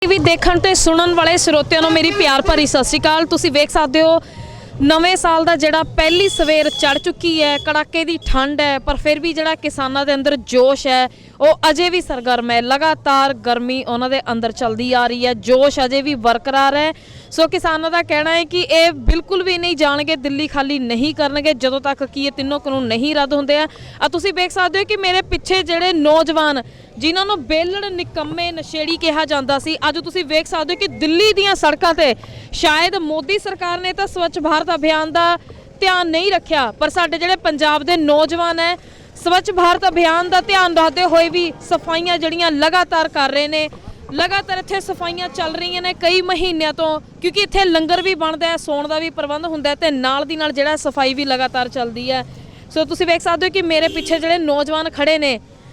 TV देखण ते सुनन वाले ਸਰੋਤਿਆਂ ਨੂੰ मेरी प्यार भरी सत श्री अकाल। तुसीं वेख सकते हो नवे साल का जिहड़ा पहली सवेर चढ़ चुकी है, कड़ाके की ठंड है, पर फिर भी जिहड़ा किसानां दे अंदर जोश है वो अजे भी सरगर्म है। लगातार गर्मी उन्हां दे अंदर चलदी आ रही है, जोश अजे भी बरकरार है। सो किसानों का कहना है कि ये बिल्कुल भी नहीं जाणगे, दिल्ली खाली नहीं करनगे जदों तक कि ये तीनों कानून नहीं रद्द होंदे आ। तुसीं वेख सकते हो कि मेरे पिछे जिहड़े नौजवान जिन्हां नूं बेलड़ निकम्मे नशेड़ी कहा जाता सी, अज तुसीं वेख सकते हो कि दिल्ली दीयां सड़कां ते शायद मोदी सरकार ने तो स्वच्छ भारत अभियान का ध्यान नहीं रखा, पर साडे जिहड़े पंजाब दे नौजवान है स्वच्छ भारत अभियान का ध्यान रखते हुए भी सफाइयां जिहड़ियां लगातार कर रहे हैं। लगातार इत्थे सफाइयां चल रही ने कई महीनों तो, क्योंकि इत्थे लंगर भी बनता है, सौण का भी प्रबंध हुंदा है ते नाल दी नाल जिहड़ा सफाई भी लगातार चलती है। सो तुसीं वेख सकते हो कि मेरे पिछे जिहड़े नौजवान खड़े ने,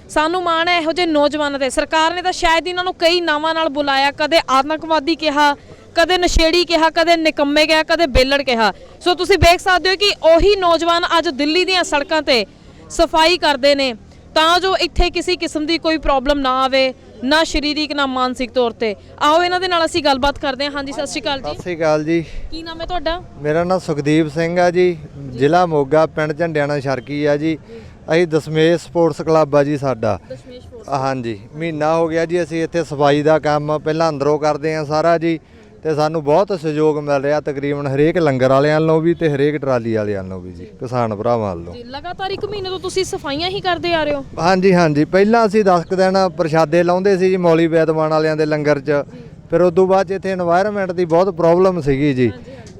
सानू माण है इहो जिहे नौजवानों ते। सरकार ने तो शायद इन्हां नूं कई नावां नाल बुलाया, कदे आतंकवादी कहा, कदे नशेड़ी कहा, कदे निकम्मे कहा, कदे बेलड़ कहा। सो तुसीं वेख सकते हो कि उही नौजवान अज दिल्ली दीयां सड़कां ते सफाई करते हैं तां जो इत्थे किसी किस्म की कोई प्रॉब्लम ना आवे, ना शरीरिक ना मानसिक तौर पर। आओ इन्हां दे नाल असीं गलबात करते हैं। हाँ जी, सत श्री अकाल जी। सत श्री अकाल जी। की नाम है तुहाडा? मेरा नाम सुखदीप सिंह है जी, जिला मोगा, पिंड झंडियाना शरकी है जी। असीं दशमेश स्पोर्ट्स क्लब है जी साडा। हाँ जी, महीना हो गया जी असीं इत्थे सफाई का काम पहलां अंदरों करते हैं सारा जी, ਤੇ ਸਾਨੂੰ बहुत सहयोग मिल रहा तकरीबन हरेक लंगर वाले वालों भी ਤੇ हरेक ट्राली वाले वालों भी जी, किसान भरावां वालों। लगातार एक महीने तो तुसीं सफाइयां ही करते आ रहे हो? हाँ जी हाँ जी, पहलां असीं 10 दिन प्रशादे लाउंदे सी जी मौली वैदवान वालिਆਂ ਦੇ लंगर 'ਚ, फिर उस तो बाद ਇੱਥੇ एनवायरनमेंट ਦੀ बहुत प्रॉब्लम ਸੀਗੀ जी,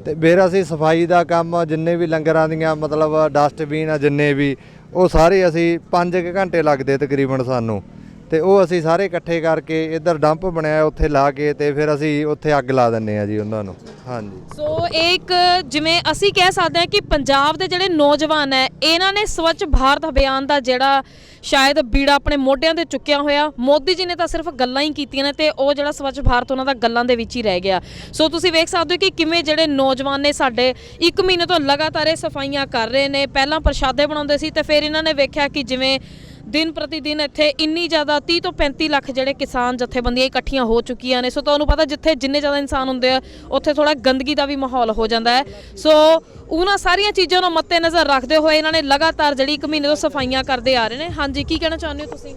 ਤੇ फिर ਅਸੀਂ सफाई ਦਾ ਕੰਮ जिन्ने भी लंगरां ਦੀਆਂ मतलब डस्टबिन आ जिन्ने भी ਉਹ ਸਾਰੇ ਅਸੀਂ 5 ਘੰਟੇ ਲੱਗਦੇ तकरीबन ਸਾਨੂੰ, ਤੇ ਉਹ ਅਸੀਂ ਸਾਰੇ ਇਕੱਠੇ ਕਰਕੇ ਇੱਧਰ ਡੰਪ ਬਣਿਆ ਉੱਥੇ ਲਾ ਕੇ ਤੇ ਫਿਰ ਅਸੀਂ ਉੱਥੇ ਅੱਗ ਲਾ ਦਿੰਨੇ ਆ ਜੀ ਉਹਨਾਂ ਨੂੰ। ਹਾਂਜੀ, ਸੋ ਇੱਕ ਜਿਵੇਂ ਅਸੀਂ ਕਹਿ ਸਕਦੇ ਹਾਂ ਕਿ ਪੰਜਾਬ ਦੇ ਜਿਹੜੇ ਨੌਜਵਾਨ ਹੈ ਇਹਨਾਂ ਨੇ ਸਵੱਛ ਭਾਰਤ ਅਭਿਆਨ ਦਾ ਜਿਹੜਾ ਸ਼ਾਇਦ ਬੀੜਾ ਆਪਣੇ ਮੋਢਿਆਂ ਤੇ ਚੁੱਕਿਆ ਹੋਇਆ। ਮੋਦੀ ਜੀ ਨੇ ਤਾਂ ਸਿਰਫ ਗੱਲਾਂ ਹੀ ਕੀਤੀਆਂ ਨੇ ਤੇ ਉਹ ਜਿਹੜਾ ਸਵੱਛ ਭਾਰਤ ਉਹਨਾਂ ਦਾ ਗੱਲਾਂ ਦੇ ਵਿੱਚ ਹੀ ਰਹਿ ਗਿਆ। ਸੋ ਤੁਸੀਂ ਵੇਖ ਸਕਦੇ ਹੋ ਕਿ ਕਿਵੇਂ ਜਿਹੜੇ ਨੌਜਵਾਨ ਨੇ ਸਾਡੇ 1 ਮਹੀਨੇ ਤੋਂ ਲਗਾਤਾਰ ਇਹ ਸਫਾਈਆਂ ਕਰ ਰਹੇ ਨੇ। ਪਹਿਲਾਂ ਪ੍ਰਸ਼ਾਦੇ ਬਣਾਉਂਦੇ ਸੀ ਤੇ ਫਿਰ ਇਹਨਾਂ ਨੇ ਵੇਖਿਆ ਕਿ ਜਿਵੇਂ दिन प्रति दिन इत्थे इन्नी ज़्यादा 30 ਤੋਂ 35 ਲੱਖ ਜਿਹੜੇ किसान जथेबंदियां इकट्ठियां हो चुकियां ने। सो ਤੁਹਾਨੂੰ पता जिथे जिन्ने ज़्यादा इंसान होंगे उत्थे थोड़ा गंदगी का भी माहौल हो जाता है। सो उन्हां सारियां चीज़ों को मद्देनज़र रखते हुए इन्होंने लगातार जी 1 महीने तो सफाइयां करते आ रहे हैं। हाँ जी, की कहना चाहते हो तुसीं?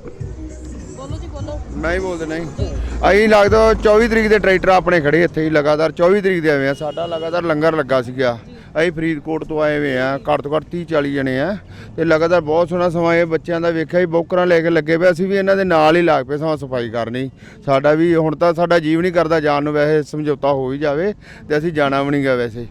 बोलो जी बोलो। मैं ही बोलते नहीं अं लगता 24 तरीक के ट्रैक्टर अपने खड़े इत्थे ही लगातार 24 तरीक के आए हैं। साडा लगातार लंगर लगा सीगा, ਅਸੀਂ ਫਰੀਦਕੋਟ ਤੋਂ ਆਏ ਹੋਏ ਆ, ਘੱਟ ਤੋਂ ਘੱਟ 30-40 ਜਣੇ ਆ ਤੇ ਲਗਾਤਾਰ ਬਹੁਤ ਸੋਹਣਾ ਸਮਾਂ ਇਹ ਬੱਚਿਆਂ ਦਾ ਵੇਖਿਆ ਹੀ ਬੋਕਰਾਂ ਲੈ ਕੇ ਲੱਗੇ ਪਏ। ਅਸੀਂ ਵੀ ਇਹਨਾਂ ਦੇ ਨਾਲ ਹੀ ਲੱਗ ਪਏ ਸਮਾਂ ਸਫਾਈ ਕਰਨੀ। ਸਾਡਾ ਵੀ ਹੁਣ ਤਾਂ ਸਾਡਾ ਜੀਵ ਨਹੀਂ ਕਰਦਾ ਜਾਣ ਨੂੰ, ਵੈਸੇ ਸਮਝੌਤਾ ਹੋ ਹੀ ਜਾਵੇ ਤੇ ਅਸੀਂ ਜਾਣਾ ਵੀ ਨਹੀਂ ਗਾ। ਵੈਸੇ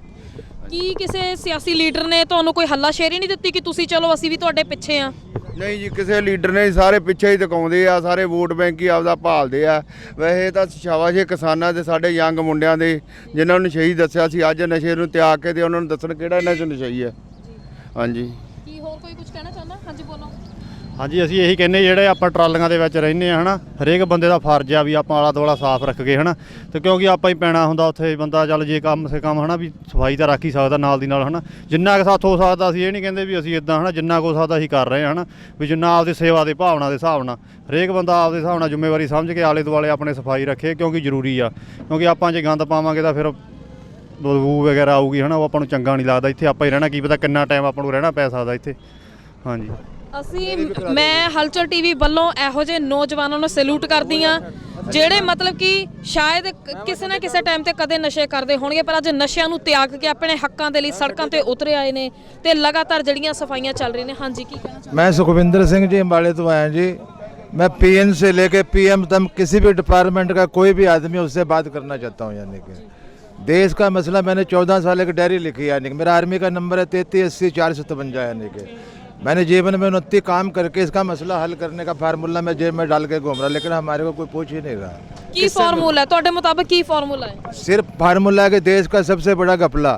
ਕੀ ਕਿਸੇ ਸਿਆਸੀ ਲੀਡਰ ਨੇ ਤੁਹਾਨੂੰ ਕੋਈ ਹੱਲਾਸ਼ੇਰੀ ਨਹੀਂ ਦਿੱਤੀ ਕਿ ਤੁਸੀਂ ਚਲੋ ਅਸੀਂ ਵੀ ਤੁਹਾਡੇ ਪਿੱਛੇ ਆ? ਨਹੀਂ ਜੀ, ਕਿਸੇ ਲੀਡਰ ਨੇ ਸਾਰੇ ਪਿੱਛੇ ਹੀ ਦਿਖਾਉਂਦੇ ਆ, ਸਾਰੇ ਵੋਟ ਬੈਂਕ ਹੀ ਆਪਦਾ ਭਾਲਦੇ ਆ। ਵੈਸੇ ਤਾਂ ਸ਼ਾਬਾਸ਼ ਹੈ ਕਿਸਾਨਾਂ ਦੇ, ਸਾਡੇ ਯੰਗ ਮੁੰਡਿਆਂ ਦੇ ਜਿਨ੍ਹਾਂ ਨੂੰ ਨਸ਼ਈ ਦੱਸਿਆ ਸੀ, ਅੱਜ ਨਸ਼ੇ ਨੂੰ ਤਿਆਗ ਕੇ ਤੇ ਉਹਨਾਂ ਨੂੰ ਦੱਸਣ ਕਿਹੜਾ ਇਹਨਾਂ 'ਚ ਨਸ਼ਈ ਹੈ। ਹਾਂਜੀ, ਕੀ ਹੋਰ ਕੋਈ ਕੁਝ ਕਹਿਣਾ ਚਾਹੁੰਦਾ? ਹਾਂਜੀ ਬੋਲੋ। ਹਾਂਜੀ, ਅਸੀਂ ਇਹੀ ਕਹਿੰਦੇ ਜਿਹੜੇ ਆਪਾਂ ਟਰਾਲੀਆਂ ਦੇ ਵਿੱਚ ਰਹਿੰਦੇ ਆ, ਹੈ ਨਾ, ਹਰੇਕ ਬੰਦੇ ਦਾ ਫਰਜ਼ ਆ ਵੀ ਆਪਾਂ ਆਲਾ ਦੁਆਲਾ ਸਾਫ਼ ਰੱਖ ਕੇ, ਹੈ ਨਾ, ਤੇ ਕਿਉਂਕਿ ਆਪਾਂ ਹੀ ਪੈਣਾ ਹੁੰਦਾ ਉੱਥੇ ਬੰਦਾ, ਚੱਲ ਜੇ ਕੰਮ ਸੇ ਕੰਮ, ਹੈ ਨਾ, ਵੀ ਸਫਾਈ ਤਾਂ ਰੱਖ ਹੀ ਸਕਦਾ ਨਾਲ ਦੀ ਨਾਲ, ਹੈ ਨਾ, ਜਿੰਨਾ ਕੁ ਸਾਥ ਹੋ ਸਕਦਾ। ਅਸੀਂ ਇਹ ਨਹੀਂ ਕਹਿੰਦੇ ਵੀ ਅਸੀਂ ਇੱਦਾਂ, ਹੈ ਨਾ, ਜਿੰਨਾ ਕੁ ਸਕਦਾ ਅਸੀਂ ਕਰ ਰਹੇ ਹਾਂ, ਹੈ ਨਾ, ਵੀ ਜਿੰਨਾ ਆਪਦੀ ਸੇਵਾ ਦੇ ਭਾਵਨਾ ਦੇ ਹਿਸਾਬ ਨਾਲ ਹਰੇਕ ਬੰਦਾ ਆਪਦੇ ਹਿਸਾਬ ਨਾਲ ਜ਼ਿੰਮੇਵਾਰੀ ਸਮਝ ਕੇ ਆਲੇ ਦੁਆਲੇ ਆਪਣੇ ਸਫਾਈ ਰੱਖੇ, ਕਿਉਂਕਿ ਜ਼ਰੂਰੀ ਆ। ਕਿਉਂਕਿ ਆਪਾਂ ਜੇ ਗੰਦ ਪਾਵਾਂਗੇ ਤਾਂ ਫਿਰ ਬਦਬੂ ਵਗੈਰਾ ਆਊਗੀ, ਹੈ ਨਾ, ਉਹ ਆਪਾਂ ਨੂੰ ਚੰਗਾ ਨਹੀਂ ਲੱਗਦਾ। ਇੱਥੇ ਆਪਾਂ ਹੀ ਰਹਿਣਾ, ਕੀ ਪਤਾ ਕਿੰਨਾ ਟਾਈਮ ਆਪਾਂ ਨੂੰ ਰਹਿਣਾ ਪੈ ਸਕਦਾ ਇੱਥੇ। ਹਾਂਜੀ, मैं हलचल टीवी वालों ਇਹੋ ਜਿਹੇ ਨੌਜਵਾਨਾਂ ਨੂੰ ਸੈਲੂਟ ਕਰਦੀ ਹਾਂ ਜਿਹੜੇ मतलब कि शायद किसी ना किसी टाइम ਤੇ ਕਦੇ ਨਸ਼ੇ ਕਰਦੇ ਹੋਣਗੇ, ਪਰ ਅੱਜ ਨਸ਼ਿਆਂ ਨੂੰ ਤਿਆਗ ਕੇ ਆਪਣੇ ਹੱਕਾਂ ਦੇ ਲਈ ਸੜਕਾਂ ਤੇ ਉਤਰੇ ਆਏ ਨੇ ਤੇ ਲਗਾਤਾਰ ਜਿਹੜੀਆਂ ਸਫਾਈਆਂ ਚੱਲ ਰਹੀਆਂ ਨੇ। ਹਾਂਜੀ, ਕੀ ਕਹਿਣਾ ਚਾਹੁੰਦੇ? मैं सुखविंदर सिंह जी अम्बाड़े तो आया जी। मैं पीएन से लेके पीएम तक किसी भी डिपार्टमेंट का कोई भी आदमी उससे बात करना चाहता हूँ। यानी कि देश का मसला, मैंने 14 साल की डायरी लिखी, यानी कि मेरा आर्मी का नंबर है 3380-457। यानी कि मैंने जीवन में 29 काम करके इसका मसला हल करने का फार्मूला मैं जेब में डाल के घूम रहा, लेकिन हमारे को कोई पूछ ही नहीं रहा। की फार्मूला है ਤੁਹਾਡੇ ਮੁਤਾਬਕ? की फार्मूला है? सिर्फ फार्मूला है कि देश का सबसे बड़ा घपला,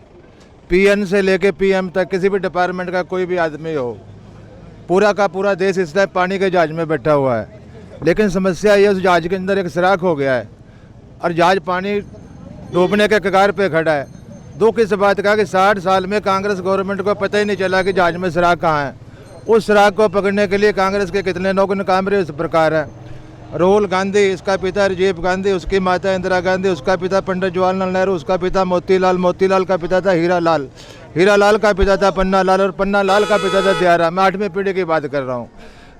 पीएन से लेके पीएम तक किसी भी डिपार्टमेंट का कोई भी आदमी हो, पूरा का पूरा देश इस टाइम पानी के जहाज में बैठा हुआ है। लेकिन समस्या ये, उस जहाज के अंदर एक सुराख हो गया है और जहाज पानी डूबने के कगार पे खड़ा है। दुख इस बात का कि 60 साल में कांग्रेस गवर्नमेंट को पता ही नहीं चला कि जहाज में सुराख कहाँ है। उस सुराख को पकड़ने के लिए कांग्रेस के कितने लोग नाकाम रहे इस प्रकार है। राहुल गांधी, इसका पिता राजीव गांधी, उसकी माता इंदिरा गांधी, उसका पिता पंडित जवाहरलाल नेहरू, उसका पिता मोतीलाल, मोतीलाल का पिता था हीरालाल, हीरालाल का पिता था पन्ना लाल और पन्ना लाल का पिता था दयारा। मैं 8वीं पीढ़ी की बात कर रहा हूँ।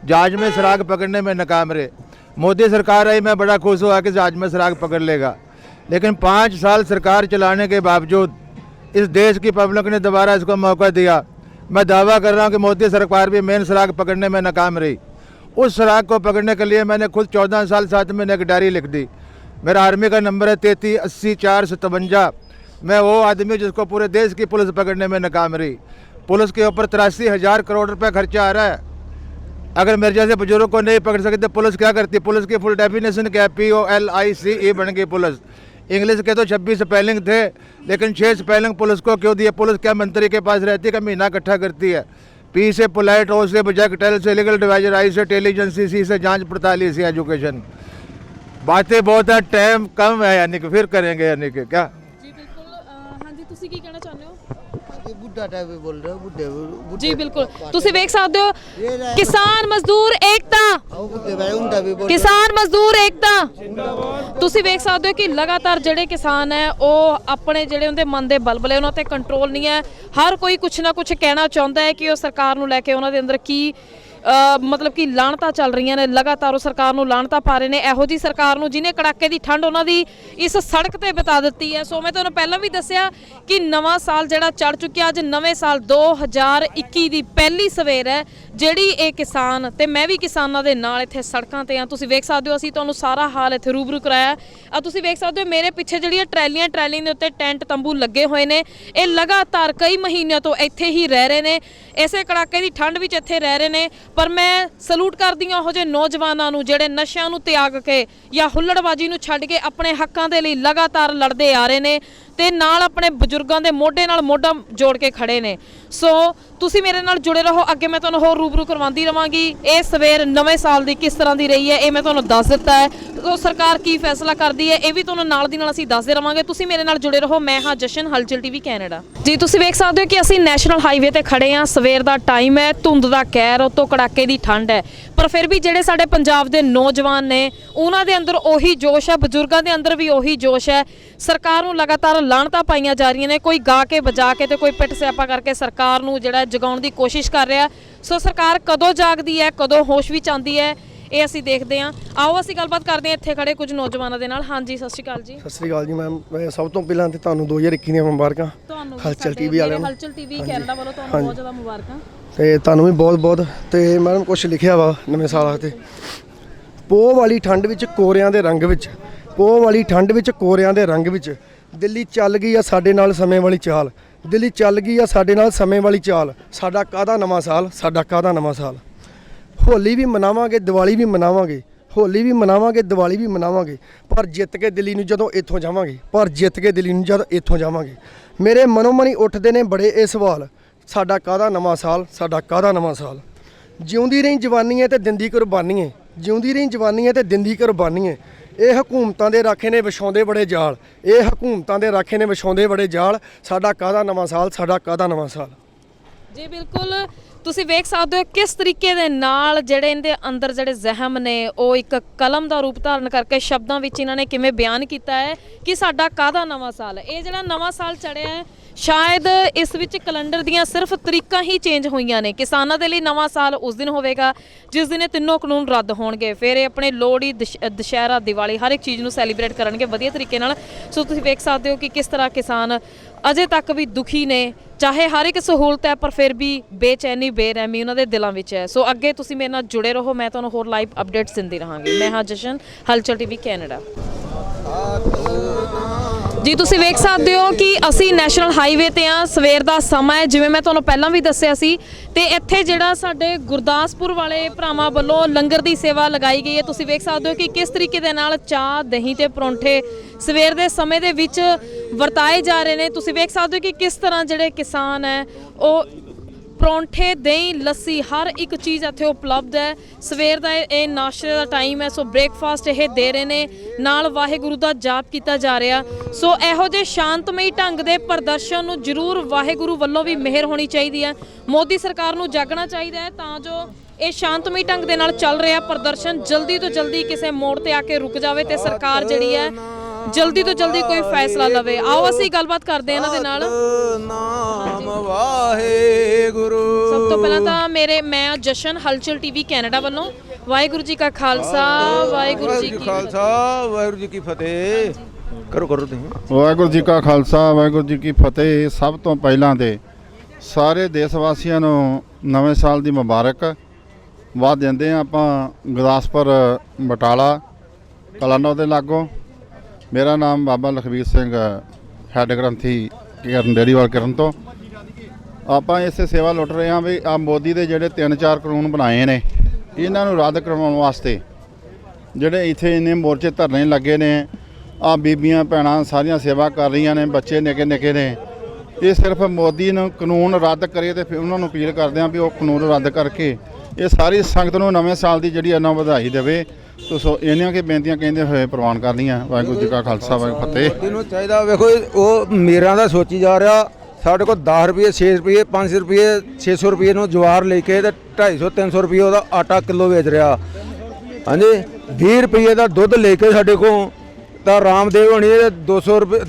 जहाज में सुराग पकड़ने में नाकाम रहे। मोदी सरकार आई, मैं बड़ा खुश हुआ कि जहाज में सुराग पकड़ लेगा, लेकिन 5 साल सरकार चलाने के बावजूद इस देश की पब्लिक ने दोबारा इसको मौका दिया। मैं दावा कर रहा हूँ कि मोदी सरकार भी मेन सुराग पकड़ने में नाकाम रही। उस सुराग को पकड़ने के लिए मैंने खुद 14 साल 7 महीने एक डायरी लिख दी। मेरा आर्मी का नंबर है 33804757। मैं वो आदमी जिसको पूरे देश की पुलिस पकड़ने में नाकाम रही। पुलिस के ऊपर 83,000 करोड़ रुपए खर्चा आ रहा है। अगर मेरे जैसे बुजुर्ग को नहीं पकड़ सकते पुलिस क्या करती? पुलिस की फुल डेफिनेशन क्या है? POLICE बन गई पुलिस। इंग्लिश के तो 26 स्पेलिंग थे, लेकिन 6 स्पेलिंग पुलिस को क्यों दिए? पुलिस क्या मंत्री के पास रहती है, का महीना इकट्ठा करती है? P से पोलाइट, O से प्रोजेक्ट, टेल से लीगल एडवाइजर, I से इंटेलिजेंस, C से जांच पड़ताल, E से एजुकेशन। बातें बहुत है, टाइम कम है, यानी कि फिर करेंगे, यानी कि क्या। ਜੀ ਬਿਲਕੁਲ ਹਾਂਜੀ ਤੁਸੀਂ ਕੀ ਕਹਿਣਾ ਚਾਹੁੰਦੇ ਹੋ ये बुढ़ा टाइप में बोल रहे हो, बुढ़े ਜੀ ਬਿਲਕੁਲ ਤੁਸੀਂ ਵੇਖ ਸਕਦੇ ਹੋ ਕਿਸਾਨ ਮਜ਼ਦੂਰ ਏਕਤਾ बुढ़े भाई उनका भी बोल ਕਿਸਾਨ ਮਜ਼ਦੂਰ ਏਕਤਾ ਤੁਸੀਂ ਵੇਖ ਸਕਦੇ ਹੋ ਕਿ ਲਗਾਤਾਰ ਜਿਹੜੇ ਕਿਸਾਨ ਹੈ ਉਹ ਆਪਣੇ ਜਿਹੜੇ ਉਹਦੇ ਮਨ ਦੇ ਬਲਬਲੇ ਉਹਨਾਂ ਤੇ ਕੰਟਰੋਲ ਨਹੀਂ ਹੈ। ਹਰ ਕੋਈ ਕੁਛ ਨਾ ਕੁਛ ਕਹਿਣਾ ਚਾਹੁੰਦਾ ਹੈ ਕਿ ਉਹ ਸਰਕਾਰ ਨੂੰ ਲੈ ਕੇ ਉਹਨਾਂ ਦੇ ਅੰਦਰ ਕੀ ਮਤਲਬ ਕਿ ਲਾਹਣਤਾਂ ਚੱਲ ਰਹੀਆਂ ਨੇ। ਲਗਾਤਾਰ ਉਹ ਸਰਕਾਰ ਨੂੰ ਲਾਹਣਤਾਂ ਪਾ ਰਹੇ ਨੇ, ਇਹੋ ਜੀ ਸਰਕਾਰ ਨੂੰ ਜਿਹਨੇ ਕੜਾਕੇ ਦੀ ਠੰਡ ਉਹਨਾਂ ਦੀ ਇਸ ਸੜਕ ਤੇ ਬਿਤਾ ਦਿੱਤੀ ਹੈ। ਸੋ ਮੈਂ ਤੁਹਾਨੂੰ ਪਹਿਲਾਂ ਵੀ ਦੱਸਿਆ ਕਿ ਨਵਾਂ ਸਾਲ ਜਿਹੜਾ ਚੜ ਚੁੱਕਿਆ। ਅੱਜ ਨਵੇਂ ਸਾਲ 2021 ਦੀ ਪਹਿਲੀ ਸਵੇਰ ਹੈ ਜਿਹੜੀ ਇਹ ਕਿਸਾਨ ਤੇ ਮੈਂ ਵੀ ਕਿਸਾਨਾਂ ਦੇ ਨਾਲ ਇੱਥੇ ਸੜਕਾਂ ਤੇ ਆ। ਤੁਸੀਂ ਵੇਖ ਸਕਦੇ ਹੋ ਅਸੀਂ ਤੁਹਾਨੂੰ ਸਾਰਾ ਹਾਲ ਇੱਥੇ ਰੂਬਰੂ ਕਰਾਇਆ। ਆ ਤੁਸੀਂ ਵੇਖ ਸਕਦੇ ਹੋ ਮੇਰੇ ਪਿੱਛੇ ਜਿਹੜੀਆਂ ਟਰੈਲੀਆਂ ਦੇ ਉੱਤੇ ਟੈਂਟ ਤੰਬੂ ਲੱਗੇ ਹੋਏ ਨੇ। ਇਹ ਲਗਾਤਾਰ ਕਈ ਮਹੀਨਿਆਂ ਤੋਂ ਇੱਥੇ ਹੀ ਰਹਿ ਰਹੇ ਨੇ, ਇਸੇ ਕੜਾਕੇ ਦੀ ਠੰਡ ਵਿੱਚ ਇੱਥੇ ਰਹਿ ਰਹੇ ਨੇ। ਪਰ ਮੈਂ ਸਲੂਟ ਕਰਦੀ ਹਾਂ ਉਹ ਜਿਹੇ ਨੌਜਵਾਨਾਂ ਨੂੰ ਜਿਹੜੇ ਨਸ਼ਿਆਂ ਨੂੰ ਤਿਆਗ ਕੇ ਜਾਂ ਹੁੱਲੜਬਾਜੀ ਨੂੰ ਛੱਡ ਕੇ ਆਪਣੇ ਹੱਕਾਂ ਦੇ ਲਈ ਲਗਾਤਾਰ ਲੜਦੇ ਆ ਰਹੇ ਨੇ ਤੇ ਨਾਲ ਆਪਣੇ ਬਜ਼ੁਰਗਾਂ ਦੇ ਮੋਢੇ ਨਾਲ ਮੋਢਾ ਜੋੜ ਕੇ ਖੜੇ ਨੇ। ਸੋ ਤੁਸੀਂ ਮੇਰੇ ਨਾਲ ਜੁੜੇ ਰਹੋ, ਅੱਗੇ ਮੈਂ ਤੁਹਾਨੂੰ ਹੋਰ ਰੂਬਰੂ ਕਰਵਾਉਂਦੀ ਰਵਾਂਗੀ। ਇਹ ਸਵੇਰ ਨਵੇਂ ਸਾਲ ਦੀ ਕਿਸ ਤਰ੍ਹਾਂ ਦੀ ਰਹੀ ਹੈ ਇਹ ਮੈਂ ਤੁਹਾਨੂੰ ਦੱਸ ਦਿੱਤਾ ਹੈ। ਸੋ ਸਰਕਾਰ ਕੀ ਫੈਸਲਾ ਕਰਦੀ ਹੈ ਇਹ ਵੀ ਤੁਹਾਨੂੰ ਨਾਲ ਦੀ ਨਾਲ ਅਸੀਂ ਦੱਸਦੇ ਰਵਾਂਗੇ। ਤੁਸੀਂ ਮੇਰੇ ਨਾਲ ਜੁੜੇ ਰਹੋ। ਮੈਂ ਹਾਂ ਜਸ਼ਨ, ਹਲਚਲ ਟੀਵੀ ਕੈਨੇਡਾ। ਜੀ ਤੁਸੀਂ ਵੇਖ ਸਕਦੇ ਹੋ ਕਿ ਅਸੀਂ ਨੈਸ਼ਨਲ ਹਾਈਵੇ ਤੇ ਖੜੇ ਹਾਂ। ਸਵੇਰ ਦਾ ਟਾਈਮ ਹੈ, ਧੁੰਦ ਦਾ ਕਹਿਰ, ਉਤੋਂ ਕੜਾਕੇ ਦੀ ਠੰਡ ਹੈ, ਪਰ ਫਿਰ ਵੀ ਜਿਹੜੇ ਸਾਡੇ ਪੰਜਾਬ ਦੇ ਨੌਜਵਾਨ ਨੇ ਉਹਨਾਂ ਦੇ ਅੰਦਰ ਉਹੀ ਜੋਸ਼ ਹੈ, ਬਜ਼ੁਰਗਾਂ ਦੇ ਅੰਦਰ ਵੀ ਉਹੀ ਜੋਸ਼ ਹੈ। ਸਰਕਾਰ ਨੂੰ ਲਗਾਤਾਰ ਲਾਹਣਤਾਂ ਪਾਈਆਂ ਜਾ ਰਹੀਆਂ ਨੇ, ਕੋਈ ਗਾ ਕੇ ਵਜਾ ਕੇ ਤੇ ਕੋਈ ਪਿੱਟ ਸਿਆਪਾ ਕਰਕੇ ਸਰਕਾਰ ਨੂੰ ਜਿਹੜਾ ਜਗਾਉਣ ਦੀ ਕੋਸ਼ਿਸ਼ ਕਰ ਰਿਹਾ। ਸੋ ਸਰਕਾਰ ਕਦੋਂ ਜਾਗਦੀ ਹੈ, ਕਦੋਂ ਹੋਸ਼ ਵਿੱਚ ਆਉਂਦੀ ਹੈ, ਇਹ ਅਸੀਂ ਦੇਖਦੇ ਹਾਂ। ਆਓ ਅਸੀਂ ਗੱਲਬਾਤ ਕਰਦੇ ਹਾਂ ਇੱਥੇ ਖੜੇ ਕੁਝ ਨੌਜਵਾਨਾਂ ਦੇ ਨਾਲ। ਹਾਂਜੀ ਸਤਿ ਸ਼੍ਰੀ ਅਕਾਲ ਜੀ। ਸਤਿ ਸ੍ਰੀ ਅਕਾਲ ਜੀ ਮੈਮ। ਮੈਂ ਸਭ ਤੋਂ ਪਹਿਲਾਂ ਤੇ ਤੁਹਾਨੂੰ 2021 ਦੀਆਂ ਮੁਬਾਰਕਾਂ। ਤੁਹਾਨੂੰ ਹਲਚਲ ਟੀਵੀ ਵਾਲਿਆਂ ਨੂੰ, ਹਲਚਲ ਟੀਵੀ ਕੈਨੇਡਾ ਵੱਲੋਂ ਤੁਹਾਨੂੰ ਬਹੁਤ ਜ਼ਿਆਦਾ ਮੁਬਾਰਕਾਂ। ਤੇ ਤੁਹਾਨੂੰ ਵੀ ਬਹੁਤ ਬਹੁਤ। ਤੇ ਮੈਡਮ ਕੁਝ ਲਿਖਿਆ ਵਾ ਨਵੇਂ ਸਾਲ ਆਸਤੇ, ਪੋਹ ਵਾਲੀ ਠੰਡ ਵਿੱਚ ਕੋਰਿਆਂ ਦੇ ਰੰਗ ਵਿੱਚ, ਪੋਹ ਵਾਲੀ ਠੰਡ ਵਿੱਚ ਕੋਰਿਆਂ ਦੇ ਰੰਗ ਵਿੱਚ, ਦਿੱਲੀ ਚੱਲ ਗਈ ਆ ਸਾਡੇ ਨਾਲ ਸਮੇਂ ਵਾਲੀ ਚਾਲ, ਦਿੱਲੀ ਚੱਲ ਗਈ ਆ ਸਾਡੇ ਨਾਲ ਸਮੇਂ ਵਾਲੀ ਚਾਲ, ਸਾਡਾ ਕਾਹਦਾ ਨਵਾਂ ਸਾਲ, ਸਾਡਾ ਕਾਹਦਾ ਨਵਾਂ ਸਾਲ। ਹੋਲੀ ਵੀ ਮਨਾਵਾਂਗੇ, ਦੀਵਾਲੀ ਵੀ ਮਨਾਵਾਂਗੇ, ਹੋਲੀ ਵੀ ਮਨਾਵਾਂਗੇ, ਦੀਵਾਲੀ ਵੀ ਮਨਾਵਾਂਗੇ, ਪਰ ਜਿੱਤ ਕੇ ਦਿੱਲੀ ਨੂੰ ਜਦੋਂ ਇੱਥੋਂ ਜਾਵਾਂਗੇ, ਪਰ ਜਿੱਤ ਕੇ ਦਿੱਲੀ ਨੂੰ ਜਦੋਂ ਇੱਥੋਂ ਜਾਵਾਂਗੇ। ਮੇਰੇ ਮਨੋਂ ਮਨੀ ਉੱਠਦੇ ਨੇ ਬੜੇ ਇਹ ਸਵਾਲ, ਸਾਡਾ ਕਾਹਦਾ ਨਵਾਂ ਸਾਲ, ਸਾਡਾ ਕਾਹਦਾ ਨਵਾਂ ਸਾਲ। ਜਿਉਂਦੀ ਰਹੀ ਜਵਾਨੀ ਹੈ ਤੇ ਦਿੰਦੀ ਕੁਰਬਾਨੀ ਹੈ, ਜਿਉਂਦੀ ਰਹੀ ਜਵਾਨੀ ਹੈ ਤੇ ਦਿੰਦੀ ਕੁਰਬਾਨੀ ਹੈ। ਇਹ ਹਕੂਮਤਾਂ ਦੇ ਰਾਖੇ ਨੇ ਵਿਛਾਉਂਦੇ ਬੜੇ ਜਾਲ, ਇਹ ਹਕੂਮਤਾਂ ਦੇ ਰਾਖੇ ਨੇ ਵਿਛਾਉਂਦੇ ਬੜੇ ਜਾਲ, ਸਾਡਾ ਕਾਹਦਾ ਨਵਾਂ ਸਾਲ, ਸਾਡਾ ਕਾਹਦਾ ਨਵਾਂ ਸਾਲ। ਜੀ ਬਿਲਕੁਲ ਤੁਸੀਂ ਵੇਖ ਸਕਦੇ ਹੋ ਕਿਸ ਤਰੀਕੇ ਦੇ ਨਾਲ ਜਿਹੜੇ ਇਹਦੇ ਅੰਦਰ ਜਿਹੜੇ ਜ਼ਹਿਮ ਨੇ ਉਹ ਇੱਕ ਕਲਮ ਦਾ ਰੂਪ ਧਾਰਨ ਕਰਕੇ ਸ਼ਬਦਾਂ ਵਿੱਚ ਇਹਨਾਂ ਨੇ ਕਿਵੇਂ ਬਿਆਨ ਕੀਤਾ ਹੈ ਕਿ ਸਾਡਾ ਕਾਹਦਾ ਨਵਾਂ ਸਾਲ। ਇਹ ਜਿਹੜਾ ਨਵਾਂ ਸਾਲ ਚੜਿਆ ਹੈ ਸ਼ਾਇਦ ਇਸ ਵਿੱਚ ਕੈਲੰਡਰ ਦੀਆਂ ਸਿਰਫ ਤਰੀਕਾਂ ਹੀ ਚੇਂਜ ਹੋਈਆਂ ਨੇ। ਕਿਸਾਨਾਂ ਦੇ ਲਈ ਨਵਾਂ ਸਾਲ ਉਸ ਦਿਨ ਹੋਵੇਗਾ ਜਿਸ ਦਿਨ ਇਹ ਤਿੰਨੋਂ ਕਾਨੂੰਨ ਰੱਦ ਹੋਣਗੇ। ਫਿਰ ਇਹ ਆਪਣੇ ਲੋਹੜੀ, ਦੁਸ਼ਹਿਰਾ, ਦੀਵਾਲੀ ਹਰ ਇੱਕ ਚੀਜ਼ ਨੂੰ ਸੈਲੀਬ੍ਰੇਟ ਕਰਨਗੇ ਵਧੀਆ ਤਰੀਕੇ ਨਾਲ। ਸੋ ਤੁਸੀਂ ਵੇਖ ਸਕਦੇ ਹੋ ਕਿ ਕਿਸ ਤਰ੍ਹਾਂ ਕਿਸਾਨ ਅਜੇ ਤੱਕ ਵੀ ਦੁਖੀ ਨੇ, ਚਾਹੇ ਹਰ ਇੱਕ ਸਹੂਲਤ ਹੈ ਪਰ ਫਿਰ ਵੀ ਬੇਚੈਨੀ, ਬੇਰਹਿਮੀ ਉਹਨਾਂ ਦੇ ਦਿਲਾਂ ਵਿੱਚ ਹੈ। ਸੋ ਅੱਗੇ ਤੁਸੀਂ ਮੇਰੇ ਨਾਲ ਜੁੜੇ ਰਹੋ, ਮੈਂ ਤੁਹਾਨੂੰ ਹੋਰ ਲਾਈਵ ਅਪਡੇਟਸ ਦਿੰਦੀ ਰਹਾਂਗੀ। ਮੈਂ ਹਾਂ ਜਸ਼ਨ, ਹਲਚਲ ਟੀਵੀ ਕੈਨੇਡਾ। ਜੀ ਤੁਸੀਂ ਵੇਖ ਸਕਦੇ ਹੋ ਕਿ ਅਸੀਂ ਨੈਸ਼ਨਲ ਹਾਈਵੇ ਤੇ ਆ। ਸਵੇਰ ਦਾ ਸਮਾਂ ਹੈ ਜਿਵੇਂ ਮੈਂ ਤੁਹਾਨੂੰ ਪਹਿਲਾਂ ਵੀ ਦੱਸਿਆ ਸੀ, ਤੇ ਇੱਥੇ ਜਿਹੜਾ ਸਾਡੇ ਗੁਰਦਾਸਪੁਰ ਵਾਲੇ ਭਰਾਵਾਂ ਵੱਲੋਂ ਲੰਗਰ ਦੀ ਸੇਵਾ ਲਗਾਈ ਗਈ ਹੈ। ਤੁਸੀਂ ਵੇਖ ਸਕਦੇ ਹੋ ਕਿ ਕਿਸ ਤਰੀਕੇ ਦੇ ਨਾਲ ਚਾਹ, ਦਹੀਂ ਤੇ ਪਰੌਂਠੇ ਸਵੇਰ ਦੇ ਸਮੇਂ ਦੇ ਵਿੱਚ ਵਰਤਾਏ ਜਾ ਰਹੇ ਨੇ। ਤੁਸੀਂ ਵੇਖ ਸਕਦੇ ਹੋ ਕਿ ਕਿਸ ਤਰ੍ਹਾਂ ਜਿਹੜੇ ਕਿਸਾਨ ਹੈ ਉਹ ਪਰੌਂਠੇ, ਦਹੀਂ, ਲੱਸੀ ਹਰ ਇੱਕ ਚੀਜ਼ ਇੱਥੇ ਉਪਲਬਧ ਹੈ। ਸਵੇਰ ਦਾ ਇਹ ਨਾਸ਼ਤੇ ਦਾ ਟਾਈਮ ਹੈ, ਸੋ ਬ੍ਰੇਕਫਾਸਟ ਇਹ ਦੇ ਰਹੇ ਨੇ, ਨਾਲ ਵਾਹਿਗੁਰੂ ਦਾ ਜਾਪ ਕੀਤਾ ਜਾ ਰਿਹਾ। ਸੋ ਇਹੋ ਜਿਹੇ ਸ਼ਾਂਤਮਈ ਢੰਗ ਦੇ ਪ੍ਰਦਰਸ਼ਨ ਨੂੰ ਜ਼ਰੂਰ ਵਾਹਿਗੁਰੂ ਵੱਲੋਂ ਵੀ ਮਿਹਰ ਹੋਣੀ ਚਾਹੀਦੀ ਹੈ। ਮੋਦੀ ਸਰਕਾਰ ਨੂੰ ਜਾਗਣਾ ਚਾਹੀਦਾ ਹੈ ਤਾਂ ਜੋ ਇਹ ਸ਼ਾਂਤਮਈ ਢੰਗ ਦੇ ਨਾਲ ਚੱਲ ਰਿਹਾ ਪ੍ਰਦਰਸ਼ਨ ਜਲਦੀ ਤੋਂ ਜਲਦੀ ਕਿਸੇ ਮੋੜ ਤੇ ਆ ਕੇ ਰੁਕ ਜਾਵੇ ਤੇ ਸਰਕਾਰ ਜਿਹੜੀ ਹੈ ਜਲਦੀ ਤੋਂ ਜਲਦੀ ਕੋਈ ਫੈਸਲਾ ਲਵੇ। ਆਓ ਅਸੀਂ ਗੱਲਬਾਤ ਕਰਦੇ ਹਾਂ ਇਹਨਾਂ ਦੇ ਨਾਲ। ਨਾਮ ਵਾਹਿਗੁਰੂ। ਸਭ ਤੋਂ ਪਹਿਲਾਂ ਤਾਂ ਮੈਂ ਜਸ਼ਨ ਹਲਚਲ ਟੀਵੀ ਕੈਨੇਡਾ ਵੱਲੋਂ ਵਾਹਿਗੁਰੂ ਜੀ ਕਾ ਖਾਲਸਾ ਵਾਹਿਗੁਰੂ ਜੀ ਕੀ ਖਾਲਸਾ ਵਾਹਿਗੁਰੂ ਜੀ ਕੀ ਫਤਿਹ। ਕਰੋ ਤੁਸੀਂ। ਵਾਹਿਗੁਰੂ ਜੀ ਕਾ ਖਾਲਸਾ ਵਾਹਿਗੁਰੂ ਜੀ ਕੀ ਫਤਿਹ। ਸਭ ਤੋਂ ਪਹਿਲਾਂ ਤੇ ਸਾਰੇ ਦੇਸ਼ ਵਾਸੀਆਂ ਨੂੰ ਨਵੇਂ ਸਾਲ ਦੀ ਮੁਬਾਰਕਬਾਦ ਦਿੰਦੇ ਹਾਂ। ਆਪਾਂ ਗੁਰਦਾਸਪੁਰ ਬਟਾਲਾ ਕਲਾਨੌਰ ਦੇ ਲਾਗੋਂ। ਮੇਰਾ ਨਾਮ ਬਾਬਾ ਲਖਬੀਰ ਸਿੰਘ ਹੈੱਡ ਗ੍ਰੰਥੀ ਕਿਰਨ ਡੇਰੀਵਾਲ ਕਿਰਨ ਤੋਂ। ਆਪਾਂ ਇਸੇ ਸੇਵਾ ਲੁੱਟ ਰਹੇ ਹਾਂ ਵੀ ਆ ਮੋਦੀ ਦੇ ਜਿਹੜੇ 3-4 ਕਾਨੂੰਨ ਬਣਾਏ ਨੇ ਇਹਨਾਂ ਨੂੰ ਰੱਦ ਕਰਵਾਉਣ ਵਾਸਤੇ ਜਿਹੜੇ ਇੱਥੇ ਇੰਨੇ ਮੋਰਚੇ ਧਰਨੇ ਲੱਗੇ ਨੇ। ਆ ਬੀਬੀਆਂ ਭੈਣਾਂ ਸਾਰੀਆਂ ਸੇਵਾ ਕਰ ਰਹੀਆਂ ਨੇ, ਬੱਚੇ ਨਿੱਕੇ ਨਿੱਕੇ ਨੇ। ਇਹ ਸਿਰਫ ਮੋਦੀ ਨੂੰ ਕਾਨੂੰਨ ਰੱਦ ਕਰੇ ਤੇ ਫਿਰ ਉਹਨਾਂ ਨੂੰ ਅਪੀਲ ਕਰਦੇ ਹਾਂ ਵੀ ਉਹ ਕਾਨੂੰਨ ਰੱਦ ਕਰਕੇ ਇਹ ਸਾਰੀ ਸੰਗਤ ਨੂੰ ਨਵੇਂ ਸਾਲ ਦੀ ਜਿਹੜੀ ਇਹਨਾਂ ਵਧਾਈ ਦੇਵੇ। ਸੋ ਇਹਨਾਂ ਕੇ ਬੇਨਤੀਆਂ ਕਹਿੰਦੇ ਹੋਏ ਪ੍ਰਵਾਨ ਕਰਨੀਆਂ। ਵਾਹਿਗੁਰੂ ਜੀ ਕਾ ਖਾਲਸਾ ਵਾਹਿਗੁਰੂ ਫਤਿਹ। ਇਹਨੂੰ ਚਾਹੀਦਾ ਵੇਖੋ ਉਹ ਮੇਰਾਂ ਦਾ ਸੋਚੀ ਜਾ ਰਿਹਾ। ਸਾਡੇ ਕੋਲ 10 ਰੁਪਏ 6 ਰੁਪਏ 5 ਰੁਪਏ 600 ਰੁਪਏ ਨੂੰ ਜਵਾਰ ਲੈ ਕੇ ਤੇ 250 300 ਰੁਪਏ ਉਹਦਾ ਆਟਾ ਕਿਲੋ ਵੇਚ ਰਿਹਾ। ਹਾਂਜੀ 20 ਰੁਪਏ ਦਾ ਦੁੱਧ ਲੈ ਕੇ ਸਾਡੇ ਕੋਲ ਤਾਂ ਰਾਮਦੇਵ ਹੋਣੀ 200 ਰੁਪਏ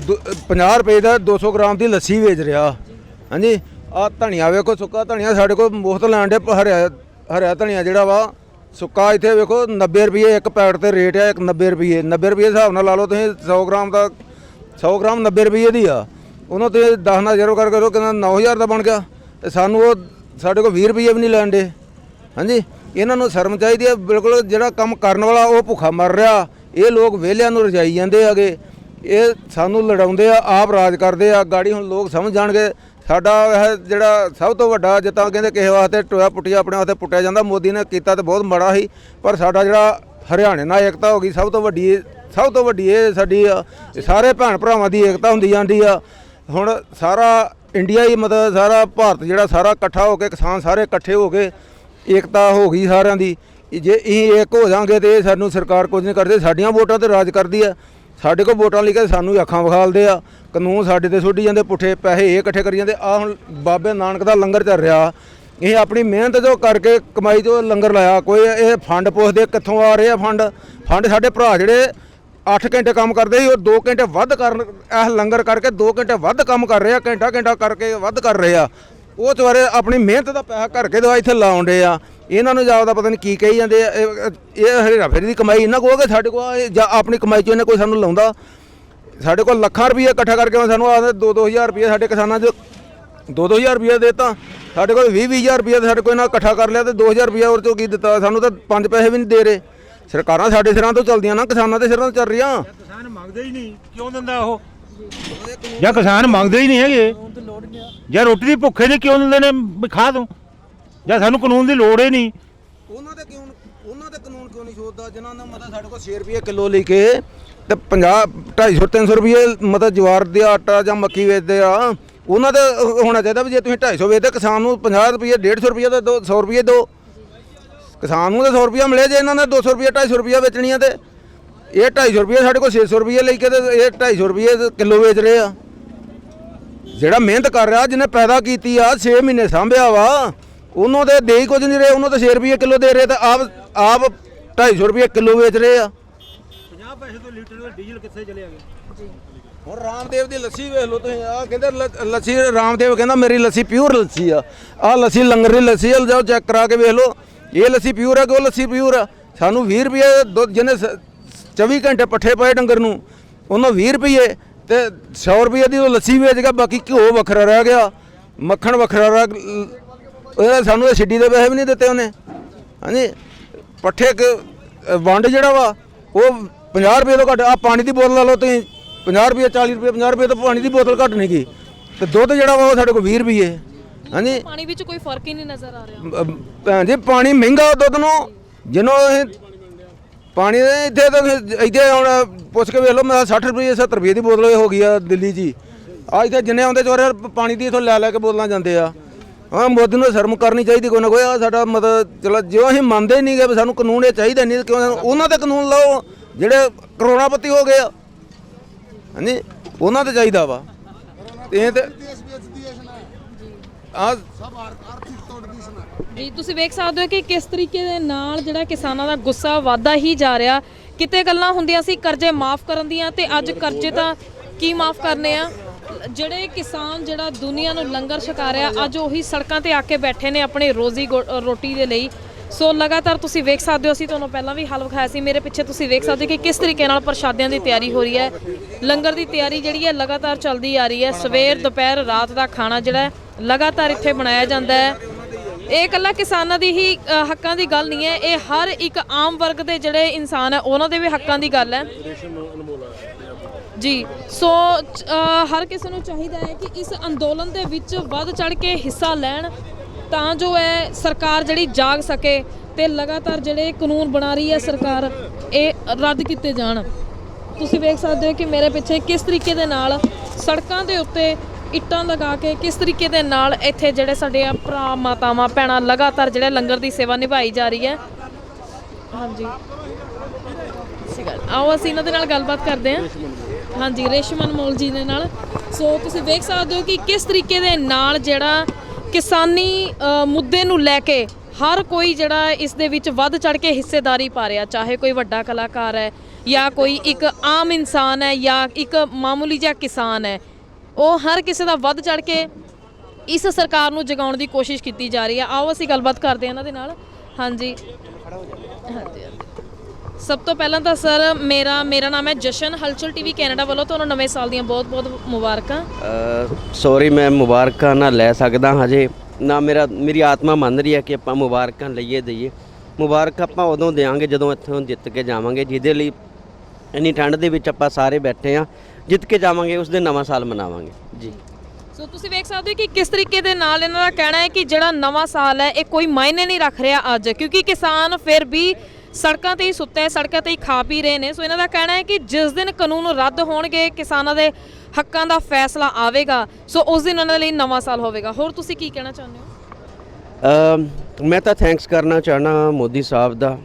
50 ਰੁਪਏ ਦਾ 200 ਗ੍ਰਾਮ ਦੀ ਲੱਸੀ ਵੇਚ ਰਿਹਾ। ਹਾਂਜੀ ਆ ਧਨੀਆ ਵੇਖੋ ਸੁੱਕਾ ਧਨੀਆ ਸਾਡੇ ਕੋਲ ਮੁਫਤ ਲੈਣ ਦੇ ਹਰਿਆ ਧਨੀਆ ਜਿਹੜਾ ਵਾ ਸੁੱਕਾ ਇੱਥੇ ਵੇਖੋ 90 ਰੁਪਏ ਇੱਕ ਪੈਕਟ ਤੇ ਰੇਟ ਆ। 90 ਰੁਪਏ ਦੇ ਹਿਸਾਬ ਨਾਲ ਲਾ ਲਓ ਤੁਸੀਂ 100 ਗ੍ਰਾਮ ਦਾ 100 ਗ੍ਰਾਮ 90 ਰੁਪਏ ਦੀ ਆ। ਉਹਨੂੰ ਤੁਸੀਂ 10 ਨਾਲ ਜ਼ੀਰੋ ਕਰਕੇ ਉਹ ਕਹਿੰਦਾ 9000 ਦਾ ਬਣ ਗਿਆ ਤੇ ਸਾਨੂੰ ਉਹ ਸਾਡੇ ਕੋਲ 20 ਰੁਪਏ ਵੀ ਨਹੀਂ ਲੈਣ ਦੇ। ਹਾਂਜੀ ਇਹਨਾਂ ਨੂੰ ਸ਼ਰਮ ਚਾਹੀਦੀ ਹੈ ਬਿਲਕੁਲ। ਜਿਹੜਾ ਕੰਮ ਕਰਨ ਵਾਲਾ ਉਹ ਭੁੱਖਾ ਮਰ ਰਿਹਾ। ਇਹ ਲੋਕ ਵਿਹਲਿਆਂ ਨੂੰ ਰਜਾਈ ਜਾਂਦੇ ਹੈਗੇ। ਇਹ ਸਾਨੂੰ ਲੜਾਉਂਦੇ ਆ, ਆਪ ਰਾਜ ਕਰਦੇ ਆ। ਗਾੜੀ ਹੁਣ ਲੋਕ ਸਮਝ ਜਾਣਗੇ। ਸਾਡਾ ਇਹ ਜਿਹੜਾ ਸਭ ਤੋਂ ਵੱਡਾ ਜਿੱਦਾਂ ਕਹਿੰਦੇ ਕਿਸੇ ਵਾਸਤੇ ਟੋਇਆ ਪੁੱਟਿਆ ਆਪਣੇ ਵਾਸਤੇ ਪੁੱਟਿਆ ਜਾਂਦਾ। ਮੋਦੀ ਨੇ ਕੀਤਾ ਤਾਂ ਬਹੁਤ ਮਾੜਾ ਸੀ ਪਰ ਸਾਡਾ ਜਿਹੜਾ ਹਰਿਆਣੇ ਨਾਲ ਏਕਤਾ ਹੋ ਗਈ ਸਭ ਤੋਂ ਵੱਡੀ ਇਹ ਸਾਡੀ ਆ। ਸਾਰੇ ਭੈਣ ਭਰਾਵਾਂ ਦੀ ਏਕਤਾ ਹੁੰਦੀ ਜਾਂਦੀ ਆ। ਹੁਣ ਸਾਰਾ ਇੰਡੀਆ ਹੀ ਮਤਲਬ ਸਾਰਾ ਭਾਰਤ ਜਿਹੜਾ ਸਾਰਾ ਇਕੱਠਾ ਹੋ ਕੇ ਕਿਸਾਨ ਸਾਰੇ ਇਕੱਠੇ ਹੋ ਕੇ ਏਕਤਾ ਹੋ ਗਈ ਸਾਰਿਆਂ ਦੀ। ਜੇ ਅਸੀਂ ਇੱਕ ਹੋ ਜਾਵਾਂਗੇ ਤੇ ਸਾਨੂੰ ਸਰਕਾਰ ਕੁਝ ਨਹੀਂ ਕਰਦੇ। ਸਾਡੀਆਂ ਵੋਟਾਂ ਤੇ ਰਾਜ ਕਰਦੀ ਆ। ਸਾਡੇ ਕੋਲ ਵੋਟਾਂ ਲੈ ਕੇ ਸਾਨੂੰ ਅੱਖਾਂ ਵਿਖਾਲਦੇ ਆ। ਕਾਨੂੰਨ ਸਾਡੇ ਤੇ ਸੁੱਟੀ ਜਾਂਦੇ ਪੁੱਠੇ ਪੈਸੇ ਇਹ ਇਕੱਠੇ ਕਰੀ ਜਾਂਦੇ। ਆ ਹੁਣ ਬਾਬੇ ਨਾਨਕ ਦਾ ਲੰਗਰ ਚੱਲ ਰਿਹਾ। ਇਹ ਆਪਣੀ ਮਿਹਨਤ ਜੋ ਕਰਕੇ ਕਮਾਈ ਤੋਂ ਲੰਗਰ ਲਾਇਆ। ਕੋਈ ਇਹ ਫੰਡ ਪੁੱਛਦੇ ਕਿੱਥੋਂ ਆ ਰਹੇ ਆ ਫੰਡ ਸਾਡੇ ਭਰਾ ਜਿਹੜੇ 8 ਘੰਟੇ ਕੰਮ ਕਰਦੇ ਸੀ ਉਹ 2 ਘੰਟੇ ਵੱਧ ਕਰਨ ਇਹ ਲੰਗਰ ਕਰਕੇ 2 ਘੰਟੇ ਵੱਧ ਕੰਮ ਕਰ ਰਹੇ ਆ। ਘੰਟਾ ਕਰਕੇ ਵੱਧ ਕਰ ਰਹੇ ਆ। ਉਹ ਚਵਾਰੇ ਆਪਣੀ ਮਿਹਨਤ ਦਾ ਪੈਸਾ ਘਰ ਕੇ ਦਵਾ ਇੱਥੇ ਲਾਉਂਦੇ ਆ। ਇਹਨਾਂ ਨੂੰ ਜਾਪਦਾ ਪਤਾ ਨਹੀਂ ਕੀ ਕਹੀ ਜਾਂਦੇ ਆ। ਇਹ ਹੇਰਾ ਫੇਰੀ ਦੀ ਕਮਾਈ ਇਹਨਾਂ ਕੋਲ ਸਾਡੇ ਕੋਲ ਜਾਂ ਆਪਣੀ ਕਮਾਈ 'ਚੋਂ ਇਹਨੇ ਕੋਈ ਸਾਨੂੰ ਲਾਉਂਦਾ। ਸਾਡੇ ਕੋਲ ਲੱਖਾਂ ਰੁਪਏ ਇਕੱਠਾ ਕਰਕੇ ਸਾਨੂੰ ਆਉਂਦੇ 2-2000 ਰੁਪਏ ਸਾਡੇ ਕਿਸਾਨਾਂ 'ਚ 2-2000 ਰੁਪਏ ਦੇਤਾ। ਸਾਡੇ ਕੋਲ 20-20000 ਰੁਪਏ ਸਾਡੇ ਕੋਲ ਇਹਨਾਂ ਇਕੱਠਾ ਕਰ ਲਿਆ ਤੇ 2000 ਰੁਪਏ ਹੋਰ 'ਚੋਂ ਕੀ ਦਿੱਤਾ। ਸਾਨੂੰ ਤਾਂ 5 ਪੈਸੇ ਵੀ ਨਹੀਂ ਦੇ ਰਹੇ। ਸਰਕਾਰਾਂ ਸਾਡੇ ਸਿਰਾਂ ਤੋਂ ਚੱਲਦੀਆਂ ਨਾ, ਕਿਸਾਨਾਂ ਦੇ ਸਿਰਾਂ ਤੋਂ ਚੱਲ ਰਹੀਆਂ। ਕਿਸਾਨ ਮੰਗਦੇ ਹੀ ਨਹੀਂ, ਕਿਉਂ ਦਿੰਦਾ ਉਹ? ਜਾਂ ਕਿਸਾਨ ਮੰਗਦੇ ਹੀ ਨਹੀਂ ਹੈਗੇ ਜਾਂ ਰੋਟੀ ਦੀ ਭੁੱਖੇ ਨੇ ਕਿਉਂ ਦਿੰਦੇ ਨੇ ਖਾ ਦੋ ਜਾਂ ਸਾਨੂੰ ਕਾਨੂੰਨ ਦੀ ਲੋੜ ਹੀ ਨਹੀਂ। ਉਹਨਾਂ ਦੇ ਕਾਨੂੰਨ ਕਿਉਂ ਨਹੀਂ ਸੋਚਦਾ ਜਿਨ੍ਹਾਂ ਦਾ ਮਤਲਬ ਸਾਡੇ ਕੋਲ 6 ਰੁਪਏ ਕਿਲੋ ਲੈ ਕੇ ਤੇ 250-300 ਰੁਪਏ ਮਤਲਬ ਜਵਾਰ ਦਾ ਆਟਾ ਜਾਂ ਮੱਕੀ ਵੇਚਦੇ ਆ। ਉਹਨਾਂ ਦੇ ਹੋਣਾ ਚਾਹੀਦਾ ਵੀ ਜੇ ਤੁਸੀਂ 250 ਵੇਚਦੇ ਕਿਸਾਨ ਨੂੰ 50 ਰੁਪਏ 150 ਰੁਪਏ ਦਾ 100 ਰੁਪਏ ਦਿਓ। ਕਿਸਾਨ ਨੂੰ ਤਾਂ 100 ਰੁਪਏ ਮਿਲੇ। ਜੇ ਇਹਨਾਂ ਨੇ 200 ਰੁਪਏ 250 ਰੁਪਏ ਵੇਚਣੀਆਂ ਤੇ ਇਹ 250 ਰੁਪਏ ਸਾਡੇ ਕੋਲ 600 ਰੁਪਏ ਲੈ ਕੇ ਤੇ ਇਹ 250 ਰੁਪਏ ਕਿਲੋ ਵੇਚ ਰਹੇ ਆ। ਜਿਹੜਾ ਮਿਹਨਤ ਕਰ ਰਿਹਾ ਜਿਹਨੇ ਪੈਦਾ ਕੀਤੀ ਆ 6 ਮਹੀਨੇ ਸਾਂਭਿਆ ਵਾ ਉਹਨੂੰ ਤੇ ਦੇ ਹੀ ਕੁਝ ਨਹੀਂ ਰਹੇ। ਉਹਨੂੰ ਤਾਂ 6 ਰੁਪਏ ਕਿਲੋ ਦੇ ਰਹੇ ਤੇ ਆਪ 250 ਰੁਪਏ ਕਿਲੋ ਵੇਚ ਰਹੇ ਆ। 50 ਪੈਸੇ ਤੋਂ ਲੀਟਰ ਦਾ ਡੀਜ਼ਲ ਕਿੱਥੇ ਚਲਿਆ ਗਿਆ? ਹੁਣ ਰਾਮਦੇਵ ਦੀ ਲੱਸੀ ਵੇਖ ਲਓ ਤੁਸੀਂ। ਆਹ ਕਹਿੰਦੇ ਲੱਸੀ ਰਾਮਦੇਵ ਕਹਿੰਦਾ ਮੇਰੀ ਲੱਸੀ ਪਿਓਰ ਲੱਸੀ ਆ। ਆਹ ਲੱਸੀ ਲੰਗਰ ਦੀ ਲੱਸੀ ਆ। ਜਾਓ ਚੈੱਕ ਕਰਾ ਕੇ ਵੇਖ ਲਓ ਇਹ ਲੱਸੀ ਪਿਓਰ ਆ ਕਿ ਉਹ ਲੱਸੀ ਪਿਓਰ ਆ। ਸਾਨੂੰ 20 ਰੁਪਏ ਦੁੱਧ ਜਿਹਨੇ 24 ਘੰਟੇ ਪੱਠੇ ਪਾਏ ਡੰਗਰ ਨੂੰ ਉਹਨੂੰ 20 ਰੁਪਏ ਤੇ 100 ਰੁਪਏ ਦੀ ਉਹ ਲੱਸੀ ਵੇਚ ਗਿਆ। ਬਾਕੀ ਘਿਓ ਵੱਖਰਾ ਰਹਿ ਗਿਆ, ਮੱਖਣ ਵੱਖਰਾ ਰਹਿ ਸਾਨੂੰ ਇਹ ਛਿੱਡੀ ਦੇ ਪੈਸੇ ਵੀ ਨਹੀਂ ਦਿੱਤੇ ਉਹਨੇ। ਹਾਂਜੀ ਪੱਠੇ ਵੰਡ ਜਿਹੜਾ ਵਾ ਉਹ 50 ਰੁਪਏ ਤੋਂ ਘੱਟ। ਆ ਪਾਣੀ ਦੀ ਬੋਤਲ ਲਾ ਲਓ ਤੁਸੀਂ 50 ਰੁਪਏ 40 ਰੁਪਏ 50 ਰੁਪਏ ਤੋਂ ਪਾਣੀ ਦੀ ਬੋਤਲ ਘੱਟ ਨਹੀਂ ਗਈ ਤੇ ਦੁੱਧ ਜਿਹੜਾ ਵਾ ਉਹ ਸਾਡੇ ਕੋਲ 20 ਰੁਪਏ। ਹਾਂਜੀ ਪਾਣੀ ਵਿੱਚ ਕੋਈ ਫਰਕ ਹੀ ਨਹੀਂ ਨਜ਼ਰ ਆ ਰਿਹਾ। ਭੈਣ ਜੀ ਪਾਣੀ ਮਹਿੰਗਾ ਦੁੱਧ ਨੂੰ ਜਿਹਨੂੰ ਇਹ ਪਾਣੀ ਇੱਥੇ ਤਾਂ ਇੱਥੇ ਹੁਣ ਪੁੱਛ ਕੇ ਵੇਖ ਲਓ ਮੈਂ 60 ਰੁਪਏ 70 ਰੁਪਏ ਦੀ ਬੋਤਲ ਹੋ ਗਈ ਆ ਦਿੱਲੀ 'ਚ। ਆ ਇੱਥੇ ਜਿੰਨੇ ਆਉਂਦੇ ਚੋਰੇ ਪਾਣੀ ਦੀ ਇੱਥੋਂ ਲੈ ਕੇ ਬੋਤਲਾਂ ਜਾਂਦੇ ਆ। ਹਾਂ ਮੋਦੀ ਨੂੰ ਸ਼ਰਮ ਕਰਨੀ ਚਾਹੀਦੀ ਕੋਈ ਨਾ ਕੋਈ। ਆ ਸਾਡਾ ਮਤਲਬ ਚਲੋ ਜਿਉਂ ਅਸੀਂ ਮੰਨਦੇ ਨਹੀਂ ਗਏ ਸਾਨੂੰ ਕਾਨੂੰਨ ਇਹ ਚਾਹੀਦਾ ਨਹੀਂ ਕਿਉਂ ਉਹਨਾਂ ਦੇ ਕਾਨੂੰਨ ਲਾਓ ਜਿਹੜੇ ਕਰੋੜਾਪਤੀ ਹੋ ਗਏ ਆ। ਹਾਂਜੀ ਉਹਨਾਂ ਤੇ ਚਾਹੀਦਾ ਵਾ ਇਹ ਤੇ ਆ ਜੀ ਤੁਸੀਂ ਵੇਖ ਸਕਦੇ ਹੋ ਕਿ ਕਿਸ ਤਰੀਕੇ ਦੇ ਨਾਲ ਜਿਹੜਾ ਕਿਸਾਨਾਂ ਦਾ ਗੁੱਸਾ ਵਧਦਾ ਹੀ ਜਾ ਰਿਹਾ। ਕਿਤੇ ਗੱਲਾਂ ਹੁੰਦੀਆਂ ਸੀ ਕਰਜ਼ੇ ਮਾਫ ਕਰਨ ਦੀਆਂ ਤੇ ਅੱਜ ਕਰਜ਼ੇ ਤਾਂ ਕੀ ਮਾਫ ਕਰਨੇ ਆ। ਜਿਹੜੇ ਕਿਸਾਨ ਜਿਹੜਾ ਦੁਨੀਆ ਨੂੰ ਲੰਗਰ ਛਕਾ ਰਿਹਾ ਅੱਜ ਉਹੀ ਸੜਕਾਂ ਤੇ ਆ ਕੇ ਬੈਠੇ ਨੇ ਆਪਣੀ ਰੋਜ਼ੀ ਰੋਟੀ ਦੇ ਲਈ। ਸੋ ਲਗਾਤਾਰ ਤੁਸੀਂ ਵੇਖ ਸਕਦੇ ਹੋ, ਅਸੀਂ ਤੁਹਾਨੂੰ ਪਹਿਲਾਂ ਵੀ ਹਾਲ ਵਿਖਾਇਆ ਸੀ, ਮੇਰੇ ਪਿੱਛੇ ਤੁਸੀਂ ਵੇਖ ਸਕਦੇ ਹੋ ਕਿ ਕਿਸ ਤਰੀਕੇ ਨਾਲ ਪ੍ਰਸ਼ਾਦਿਆਂ ਦੀ ਤਿਆਰੀ ਹੋ ਰਹੀ ਹੈ। ਲੰਗਰ ਦੀ ਤਿਆਰੀ ਜਿਹੜੀ ਹੈ ਲਗਾਤਾਰ ਚੱਲਦੀ ਆ ਰਹੀ ਹੈ। ਸਵੇਰ ਦੁਪਹਿਰ ਰਾਤ ਦਾ ਖਾਣਾ ਜਿਹੜਾ ਲਗਾਤਾਰ ਇੱਥੇ ਬਣਾਇਆ ਜਾਂਦਾ ਹੈ। ਇਹ ਇਕੱਲਾ ਕਿਸਾਨਾਂ ਦੀ ਹੀ ਹੱਕਾਂ ਦੀ ਗੱਲ ਨਹੀਂ ਹੈ, ਇਹ ਹਰ ਇੱਕ ਆਮ ਵਰਗ ਦੇ ਜਿਹੜੇ ਇਨਸਾਨ ਹੈ ਉਹਨਾਂ ਦੇ ਵੀ ਹੱਕਾਂ ਦੀ ਗੱਲ ਹੈ ਜੀ। ਸੋ ਹਰ ਕਿਸੇ ਨੂੰ ਚਾਹੀਦਾ ਹੈ ਕਿ ਇਸ ਅੰਦੋਲਨ ਦੇ ਵਿੱਚ ਵੱਧ ਚੜ ਕੇ ਹਿੱਸਾ ਲੈਣ ਤਾਂ ਜੋ ਹੈ ਸਰਕਾਰ ਜਿਹੜੀ ਜਾਗ ਸਕੇ ਤੇ ਲਗਾਤਾਰ ਜਿਹੜੇ ਕਾਨੂੰਨ ਬਣਾ ਰਹੀ ਹੈ ਸਰਕਾਰ ਇਹ ਰੱਦ ਕੀਤੇ ਜਾਣ। ਤੁਸੀਂ ਵੇਖ ਸਕਦੇ ਹੋ ਕਿ ਮੇਰੇ ਪਿੱਛੇ ਕਿਸ ਤਰੀਕੇ ਦੇ ਨਾਲ ਸੜਕਾਂ ਦੇ ਉੱਤੇ ਇੱਟਾਂ ਲਗਾ ਕੇ ਕਿਸ ਤਰੀਕੇ ਦੇ ਨਾਲ ਇੱਥੇ ਜਿਹੜੇ ਸਾਡੇ ਭਰਾ ਮਾਤਾਵਾਂ ਭੈਣਾਂ ਲਗਾਤਾਰ ਜਿਹੜੇ ਲੰਗਰ ਦੀ ਸੇਵਾ ਨਿਭਾਈ ਜਾ ਰਹੀ ਹੈ। ਹਾਂਜੀ ਆਓ ਅਸੀਂ ਇਹਨਾਂ ਦੇ ਨਾਲ ਗੱਲਬਾਤ ਕਰਦੇ ਹਾਂ। ਹਾਂਜੀ ਰੇਸ਼ਮ ਅਨਮੋਲ ਜੀ ਦੇ ਨਾਲ। ਸੋ ਤੁਸੀਂ ਵੇਖ ਸਕਦੇ ਹੋ ਕਿ ਕਿਸ ਤਰੀਕੇ ਦੇ ਨਾਲ ਜਿਹੜਾ ਕਿਸਾਨੀ ਮੁੱਦੇ ਨੂੰ ਲੈ ਕੇ ਹਰ ਕੋਈ ਜਿਹੜਾ ਇਸ ਦੇ ਵਿੱਚ ਵੱਧ ਚੜ ਕੇ ਹਿੱਸੇਦਾਰੀ ਪਾ ਰਿਹਾ, ਚਾਹੇ ਕੋਈ ਵੱਡਾ ਕਲਾਕਾਰ ਹੈ ਜਾਂ ਕੋਈ ਇੱਕ ਆਮ ਇਨਸਾਨ ਹੈ ਜਾਂ ਇੱਕ ਮਾਮੂਲੀ ਜਿਹਾ ਕਿਸਾਨ ਹੈ। ਉਹ ਹਰ ਕਿਸੇ ਦਾ ਵੱਧ ਚੜ ਕੇ ਇਸ ਸਰਕਾਰ ਨੂੰ ਜਗਾਉਣ ਦੀ ਕੋਸ਼ਿਸ਼ ਕੀਤੀ ਜਾ ਰਹੀ ਹੈ। ਆਓ ਅਸੀਂ ਗੱਲਬਾਤ ਕਰਦੇ ਹਾਂ ਇਹਨਾਂ ਦੇ ਨਾਲ। ਹਾਂਜੀ ਹਾਂਜੀ ਸਭ ਤੋਂ ਪਹਿਲਾਂ ਤਾਂ ਸਰ ਮੇਰਾ ਨਾਮ ਹੈ ਜਸ਼ਨ। ਹਲਚਲ ਟੀਵੀ ਕੈਨੇਡਾ ਵੱਲੋਂ ਤੁਹਾਨੂੰ ਨਵੇਂ ਸਾਲ ਦੀਆਂ ਬਹੁਤ-ਬਹੁਤ ਮੁਬਾਰਕਾਂ। ਸੌਰੀ ਮੈਂ ਮੁਬਾਰਕਾਂ ਨਾ ਲੈ ਸਕਦਾ ਹਜੇ ਨਾ, ਮੇਰੀ ਆਤਮਾ ਮੰਨ ਰਹੀ ਹੈ ਕਿ ਆਪਾਂ ਮੁਬਾਰਕਾਂ ਦਈਏ। ਮੁਬਾਰਕ ਆਪਾਂ ਉਦੋਂ ਦੇਵਾਂਗੇ ਜਦੋਂ ਇੱਥੋਂ ਜਿੱਤ ਕੇ ਜਾਵਾਂਗੇ, ਜਿਹਦੇ ਲਈ ਇੰਨੀ ਠੰਡ ਦੇ ਵਿੱਚ ਆਪਾਂ ਸਾਰੇ ਬੈਠੇ ਆ। ਜਿੱਤ ਕੇ ਜਾਵਾਂਗੇ ਉਸ ਦਿਨ ਨਵਾਂ ਸਾਲ ਮਨਾਵਾਂਗੇ ਜੀ। ਸੋ ਤੁਸੀਂ ਵੇਖ ਸਕਦੇ ਹੋ ਕਿ ਕਿਸ ਤਰੀਕੇ ਦੇ ਨਾਲ ਇਹਨਾਂ ਦਾ ਕਹਿਣਾ ਹੈ ਕਿ ਜਿਹੜਾ ਨਵਾਂ ਸਾਲ ਹੈ ਇਹ ਕੋਈ ਮਾਇਨੇ ਨਹੀਂ ਰੱਖ ਰਿਹਾ ਅੱਜ, ਕਿਉਂਕਿ ਕਿਸਾਨ ਫਿਰ ਵੀ ਸੜਕਾਂ ਤੇ ਹੀ ਸੁੱਤੇ ਹੈ, ਸੜਕਾਂ ਤੇ ਹੀ ਖਾ ਪੀ ਰਹੇ ਨੇ। ਸੋ ਇਹਨਾਂ ਦਾ ਕਹਿਣਾ ਹੈ ਕਿ ਜਿਸ ਦਿਨ ਕਾਨੂੰਨ ਰੱਦ ਹੋਣਗੇ, ਕਿਸਾਨਾਂ ਦੇ ਹੱਕਾਂ ਦਾ ਫੈਸਲਾ ਆਵੇਗਾ, ਸੋ ਉਸ ਦਿਨ ਉਹਨਾਂ ਲਈ ਨਵਾਂ ਸਾਲ ਹੋਵੇਗਾ। ਹੋਰ ਤੁਸੀਂ ਕੀ ਕਹਿਣਾ ਚਾਹੁੰਦੇ ਹੋ? ਮੈਂ ਤਾਂ ਥੈਂਕਸ ਕਰਨਾ ਚਾਹਣਾ ਮੋਦੀ ਸਾਹਿਬ ਦਾ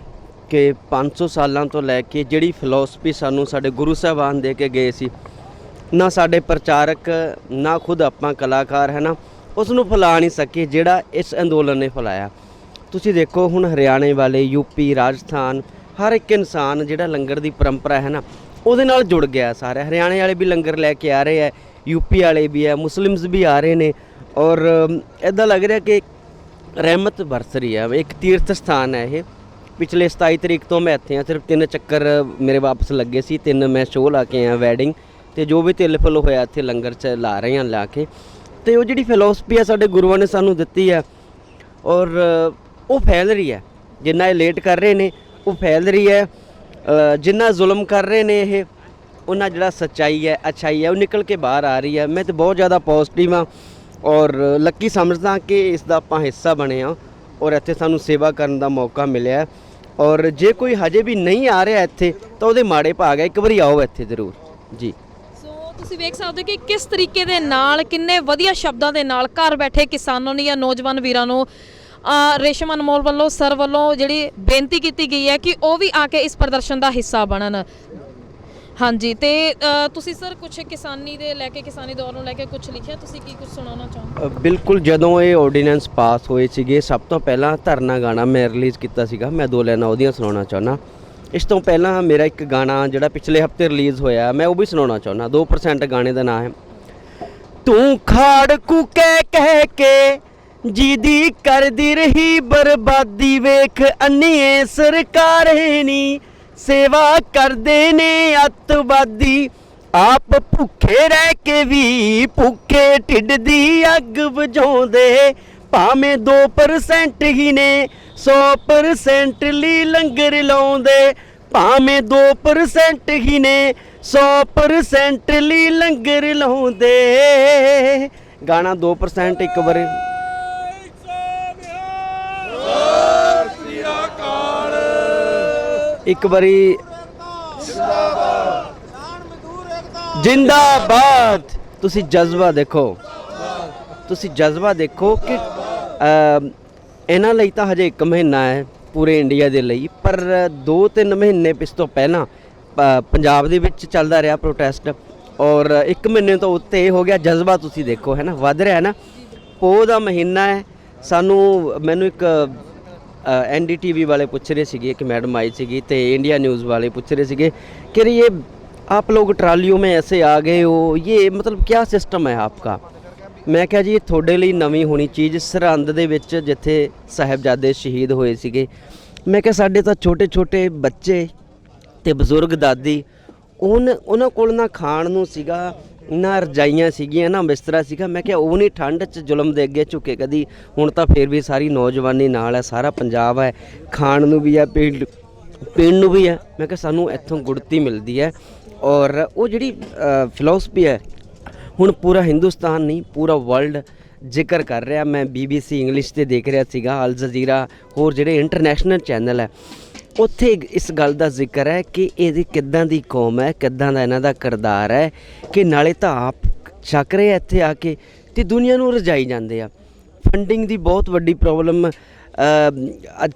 ਕਿ 500 ਸਾਲਾਂ ਤੋਂ ਲੈ ਕੇ ਜਿਹੜੀ ਫਿਲਾਸਫੀ ਸਾਨੂੰ ਸਾਡੇ ਗੁਰੂ ਸਾਹਿਬਾਨ ਦੇ ਕੇ ਗਏ ਸੀ, ਨਾ ਸਾਡੇ ਪ੍ਰਚਾਰਕ ਨਾ ਖੁਦ ਆਪਾਂ ਕਲਾਕਾਰ ਹੈ ਨਾ ਉਸ ਨੂੰ ਫੈਲਾ ਨਹੀਂ ਸਕੇ ਜਿਹੜਾ ਇਸ ਅੰਦੋਲਨ ਨੇ ਫੈਲਾਇਆ। ਤੁਸੀਂ ਦੇਖੋ ਹੁਣ ਹਰਿਆਣੇ ਵਾਲੇ, ਯੂਪੀ, ਰਾਜਸਥਾਨ, ਹਰ ਇੱਕ ਇਨਸਾਨ ਜਿਹੜਾ ਲੰਗਰ ਦੀ ਪਰੰਪਰਾ ਹੈ ਨਾ ਉਹਦੇ ਨਾਲ ਜੁੜ ਗਿਆ। ਸਾਰੇ ਹਰਿਆਣੇ ਵਾਲੇ ਵੀ ਲੰਗਰ ਲੈ ਕੇ ਆ ਰਹੇ ਹੈ, ਯੂਪੀ ਵਾਲੇ ਵੀ ਹੈ, ਮੁਸਲਿਮਸ ਵੀ ਆ ਰਹੇ ਨੇ ਔਰ ਇੱਦਾਂ ਲੱਗ ਰਿਹਾ ਕਿ ਰਹਿਮਤ ਵਰਸ ਰਹੀ ਹੈ। ਇੱਕ ਤੀਰਥ ਸਥਾਨ ਹੈ ਇਹ। ਪਿਛਲੇ 27 ਤਰੀਕ ਤੋਂ ਮੈਂ ਇੱਥੇ ਹਾਂ, ਸਿਰਫ 3 ਚੱਕਰ ਮੇਰੇ ਵਾਪਸ ਲੱਗੇ ਸੀ, 3 ਮੈਂ ਸ਼ੋਅ ਲਾ ਕੇ ਆਇਆ ਵੈਡਿੰਗ, ਅਤੇ ਜੋ ਵੀ ਤਿਲ ਫੁੱਲ ਹੋਇਆ ਇੱਥੇ ਲੰਗਰ 'ਚ ਲਾ ਰਹੇ ਹਾਂ ਲਾ ਕੇ। ਅਤੇ ਉਹ ਜਿਹੜੀ ਫਿਲੋਸਫੀ ਹੈ ਸਾਡੇ ਗੁਰੂਆਂ ਨੇ ਸਾਨੂੰ ਦਿੱਤੀ ਹੈ ਔਰ ਉਹ ਫੈਲ ਰਹੀ ਹੈ। ਜਿੰਨਾ ਇਹ ਲੇਟ ਕਰ ਰਹੇ ਨੇ ਉਹ ਫੈਲ ਰਹੀ ਹੈ, ਜਿੰਨਾ ਜ਼ੁਲਮ ਕਰ ਰਹੇ ਨੇ ਇਹ ਉਹਨਾਂ ਜਿਹੜਾ ਸੱਚਾਈ ਹੈ ਅੱਛਾਈ ਹੈ ਉਹ ਨਿਕਲ ਕੇ ਬਾਹਰ ਆ ਰਹੀ ਹੈ। ਮੈਂ ਤਾਂ ਬਹੁਤ ਜ਼ਿਆਦਾ ਪੋਜ਼ਿਟਿਵ ਹਾਂ ਔਰ ਲੱਕੀ ਸਮਝਦਾ ਕਿ ਇਸ ਦਾ ਆਪਾਂ ਹਿੱਸਾ ਬਣੇ ਹਾਂ ਔਰ ਇੱਥੇ ਸਾਨੂੰ ਸੇਵਾ ਕਰਨ ਦਾ ਮੌਕਾ ਮਿਲਿਆ। ਔਰ ਜੇ ਕੋਈ ਹਜੇ ਵੀ ਨਹੀਂ ਆ ਰਿਹਾ ਇੱਥੇ ਤਾਂ ਉਹਦੇ ਮਾੜੇ ਭਾਗ ਹੈ, ਇੱਕ ਵਾਰੀ ਆਓ ਇੱਥੇ ਜ਼ਰੂਰ ਜੀ। ਸੋ ਤੁਸੀਂ ਵੇਖ ਸਕਦੇ ਹੋ ਕਿ ਕਿਸ ਤਰੀਕੇ ਦੇ ਨਾਲ ਕਿੰਨੇ ਵਧੀਆ ਸ਼ਬਦਾਂ ਦੇ ਨਾਲ ਘਰ ਬੈਠੇ ਕਿਸਾਨਾਂ ਨੂੰ ਜਾਂ ਨੌਜਵਾਨ ਵੀਰਾਂ ਨੂੰ ਰੇਸ਼ਮ ਅਨਮੋਲ ਵੱਲੋਂ ਸਰ ਵੱਲੋਂ ਜਿਹੜੀ ਬੇਨਤੀ ਕੀਤੀ ਗਈ ਹੈ ਕਿ ਉਹ ਵੀ ਆ ਕੇ ਇਸ ਪ੍ਰਦਰਸ਼ਨ ਦਾ ਹਿੱਸਾ ਬਣਨ। ਹਾਂਜੀ ਤੇ ਤੁਸੀਂ ਸਰ ਕੁਝ ਕਿਸਾਨੀ ਦੇ ਲੈ ਕੇ ਕਿਸਾਨੀ ਦੌਰ ਨੂੰ ਲੈ ਕੇ ਕੁਝ ਲਿਖਿਆ, ਤੁਸੀਂ ਕੀ ਕੁਝ ਸੁਣਾਉਣਾ ਚਾਹੋ? ਬਿਲਕੁਲ, ਜਦੋਂ ਇਹ ਆਰਡੀਨੈਂਸ ਪਾਸ ਹੋਏ ਸੀਗੇ ਸਭ ਤੋਂ ਪਹਿਲਾਂ ਧਰਨਾ ਗਾਣਾ ਮੈਂ ਰਿਲੀਜ਼ ਕੀਤਾ ਸੀਗਾ। ਮੈਂ 2 ਲਾਈਨਾਂ ਉਹਦੀਆਂ ਸੁਣਾਉਣਾ ਚਾਹੁੰਦਾ। ਇਸ ਤੋਂ ਪਹਿਲਾਂ ਮੇਰਾ ਇੱਕ ਗਾਣਾ ਜਿਹੜਾ ਪਿਛਲੇ ਹਫਤੇ ਰਿਲੀਜ਼ ਹੋਇਆ ਮੈਂ ਉਹ ਵੀ ਸੁਣਾਉਣਾ ਚਾਹੁੰਦਾ। 2% ਗਾਣੇ ਦਾ ਨਾਂ ਹੈ ਤੂੰ ਖਾੜਕੂ ਕਹਿ ਕੇ ਜਿਹਦੀ ਕਰਦੀ ਰਹੀ ਬਰਬਾਦੀ, ਵੇਖ ਅੰਨੀਏ ਸਰਕਾਰੇ ਨੀ ਸੇਵਾ ਕਰਦੇ ਨੇ ਅੱਤਵਾਦੀ, ਆਪ ਭੁੱਖੇ ਰਹਿ ਕੇ ਵੀ ਭੁੱਖੇ ਢਿੱਡ ਦੀ ਅੱਗ ਬੁਝਾਉਂਦੇ, ਭਾਵੇਂ 2% ਹੀ ਨੇ 100% ਲਈ ਲੰਗਰ ਲਾਉਂਦੇ, ਭਾਵੇਂ 2% ਹੀ ਨੇ 100% ਲਈ ਲੰਗਰ ਲਾਉਂਦੇ। ਗਾਣਾ 2% ਇੱਕ ਵਾਰ ਇੱਕ ਵਾਰੀ ਜਿੰਦਾਬਾਦ। ਤੁਸੀਂ ਜਜ਼ਬਾ ਦੇਖੋ, ਤੁਸੀਂ ਜਜ਼ਬਾ ਦੇਖੋ ਕਿ ਇਹਨਾਂ ਲਈ ਤਾਂ ਹਜੇ 1 ਮਹੀਨਾ ਹੈ ਪੂਰੇ ਇੰਡੀਆ ਦੇ ਲਈ, ਪਰ 2-3 ਮਹੀਨੇ ਇਸ ਤੋਂ ਪਹਿਲਾਂ ਪੰਜਾਬ ਦੇ ਵਿੱਚ ਚੱਲਦਾ ਰਿਹਾ ਪ੍ਰੋਟੈਸਟ ਔਰ 1 ਮਹੀਨੇ ਤੋਂ ਉੱਤੇ ਹੋ ਗਿਆ। ਜਜ਼ਬਾ ਤੁਸੀਂ ਦੇਖੋ ਹੈ ਨਾ ਵੱਧ ਰਿਹਾ ਹੈ ਨਾ। ਪੋਹ ਦਾ ਮਹੀਨਾ ਹੈ, ਮੈਨੂੰ ਇੱਕ NDTV वाले पूछ रहे थे, एक मैडम आई सी तो इंडिया न्यूज़ वाले पूछ रहे थे कि ये आप लोग ट्रालियों में ऐसे आ गए हो, ये मतलब क्या सिस्टम है आपका। मैं क्या जी थोड़े लिए नवी होनी चीज़, सरहंद दे विच जिथे साहिबजादे शहीद होए सीगे, मैं क्या साडे तां छोटे छोटे बच्चे ते बजुर्ग दादी उन्हां कोल ना खाण नूं सीगा, ना रजाइयां सीगियां, ना बिस्तरा सीगा। मैं क्या वो नहीं ठंड च जुलम दे अगे झुके कदी, हुण तां फिर भी सारी नौजवानी नाल है, सारा पंजाब है, खाण नूं भी है, पीण नूं भी है। मैं क्या सानूं इत्थों गुड़ती मिलदी है। और वो जिहड़ी फिलोसफी है हुण पूरा हिंदुस्तान नहीं पूरा वर्ल्ड जिक्र कर रहा। मैं BBC इंग्लिश ते देख रहा सीगा, अल जजीरा होर जिहड़े इंटरनेशनल चैनल है उत्थे इस गल का जिक्र है कि ये किद्दां दी कौम है, किद्दां दा इन्हां दा किरदार है कि नाले तां आप छक रहे इत्थे आके ते दुनिया नूं रजाई जांदे आ। फंडिंग दी बहुत वड्डी प्रॉब्लम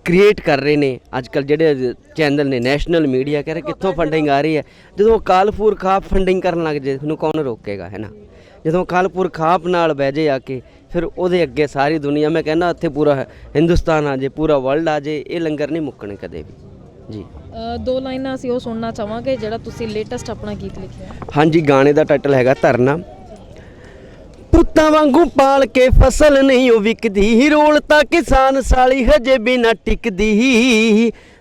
क्रिएट कर रहे ने अजकल जिहड़े चैनल ने, नैशनल मीडिया कह रहे कित्थों फंडिंग आ रही है। जो अकाल पुरख आप फंडिंग करन लग जाए उन्होंने कौन रोकेगा, है ना। जो अकाल पुरख आप नाल बह जाए आके फिर ਉਹਦੇ ਅੱਗੇ ਸਾਰੀ ਦੁਨੀਆ, मैं कहना ਇੱਥੇ पूरा हिंदुस्तान आ जाए, पूरा वर्ल्ड आ जाए, ये लंगर नहीं मुक्कने कदे भी जी। दो लाइनां ਅਸੀਂ ਉਹ ਸੁਣਨਾ ਚਾਹਾਂਗੇ ਜਿਹੜਾ ਤੁਸੀਂ ਲੇਟੈਸਟ ਆਪਣਾ ਗੀਤ ਲਿਖਿਆ। ਹਾਂਜੀ, ਗਾਣੇ ਦਾ ਟਾਈਟਲ ਹੈਗਾ ਧਰਨਾ। ਪੁੱਤਾਂ ਵਾਂਗੂ ਪਾਲ ਕੇ ਫਸਲ ਨਹੀਂ ਉਹ ਵਿਕਦੀ, ਰੋਲ ਤਾਂ ਕਿਸਾਨ ਸਾਲੀ ਹਜੇ ਵੀ ਨਾ ਟਿਕਦੀ,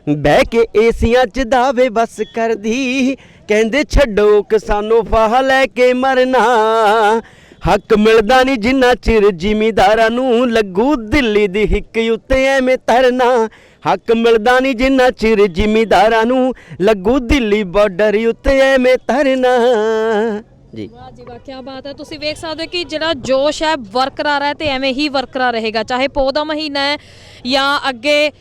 ਬਹਿ ਕੇ ਏਸੀਆਂ 'ਚ ਦਾਵੇ ਬਸ ਕਰਦੀ, ਕਹਿੰਦੇ ਛੱਡੋ ਕਿਸਾਨੋਂ ਫਾਹ ਲੈ ਕੇ ਮਰਨਾ, ਹੱਕ ਮਿਲਦਾ ਨਹੀਂ ਜਿੰਨਾ ਚਿਰ ਜ਼ਿਮੀਦਾਰਾਂ ਨੂੰ ਲੱਗੂ ਦਿੱਲੀ ਦੀ ਹਿੱਕ ਉੱਤੇ ਐਵੇਂ ਧਰਨਾ, ਹੱਕ ਮਿਲਦਾ ਨਹੀਂ ਜਿੰਨਾ ਚਿਰ ਜ਼ਿਮੀਦਾਰਾਂ ਨੂੰ ਲੱਗੂ ਦਿੱਲੀ ਬਾਰਡਰ ਉੱਤੇ ਐਵੇਂ ਧਰਨਾ ਜੀ। ਵਾਹ ਜੀ ਵਾਹ, ਕੀ ਬਾਤ ਹੈ। ਤੁਸੀਂ ਵੇਖ ਸਕਦੇ ਹੋ ਕਿ ਜਿਹੜਾ ਜੋਸ਼ ਹੈ ਬਰਕਰਾਰ ਹੈ ਤੇ ਐਵੇਂ ਹੀ ਬਰਕਰਾਰ ਰਹੇਗਾ, ਚਾਹੇ ਪੋਹ ਦਾ ਮਹੀਨਾ ਹੈ ਜਾਂ ਅੱਗੇ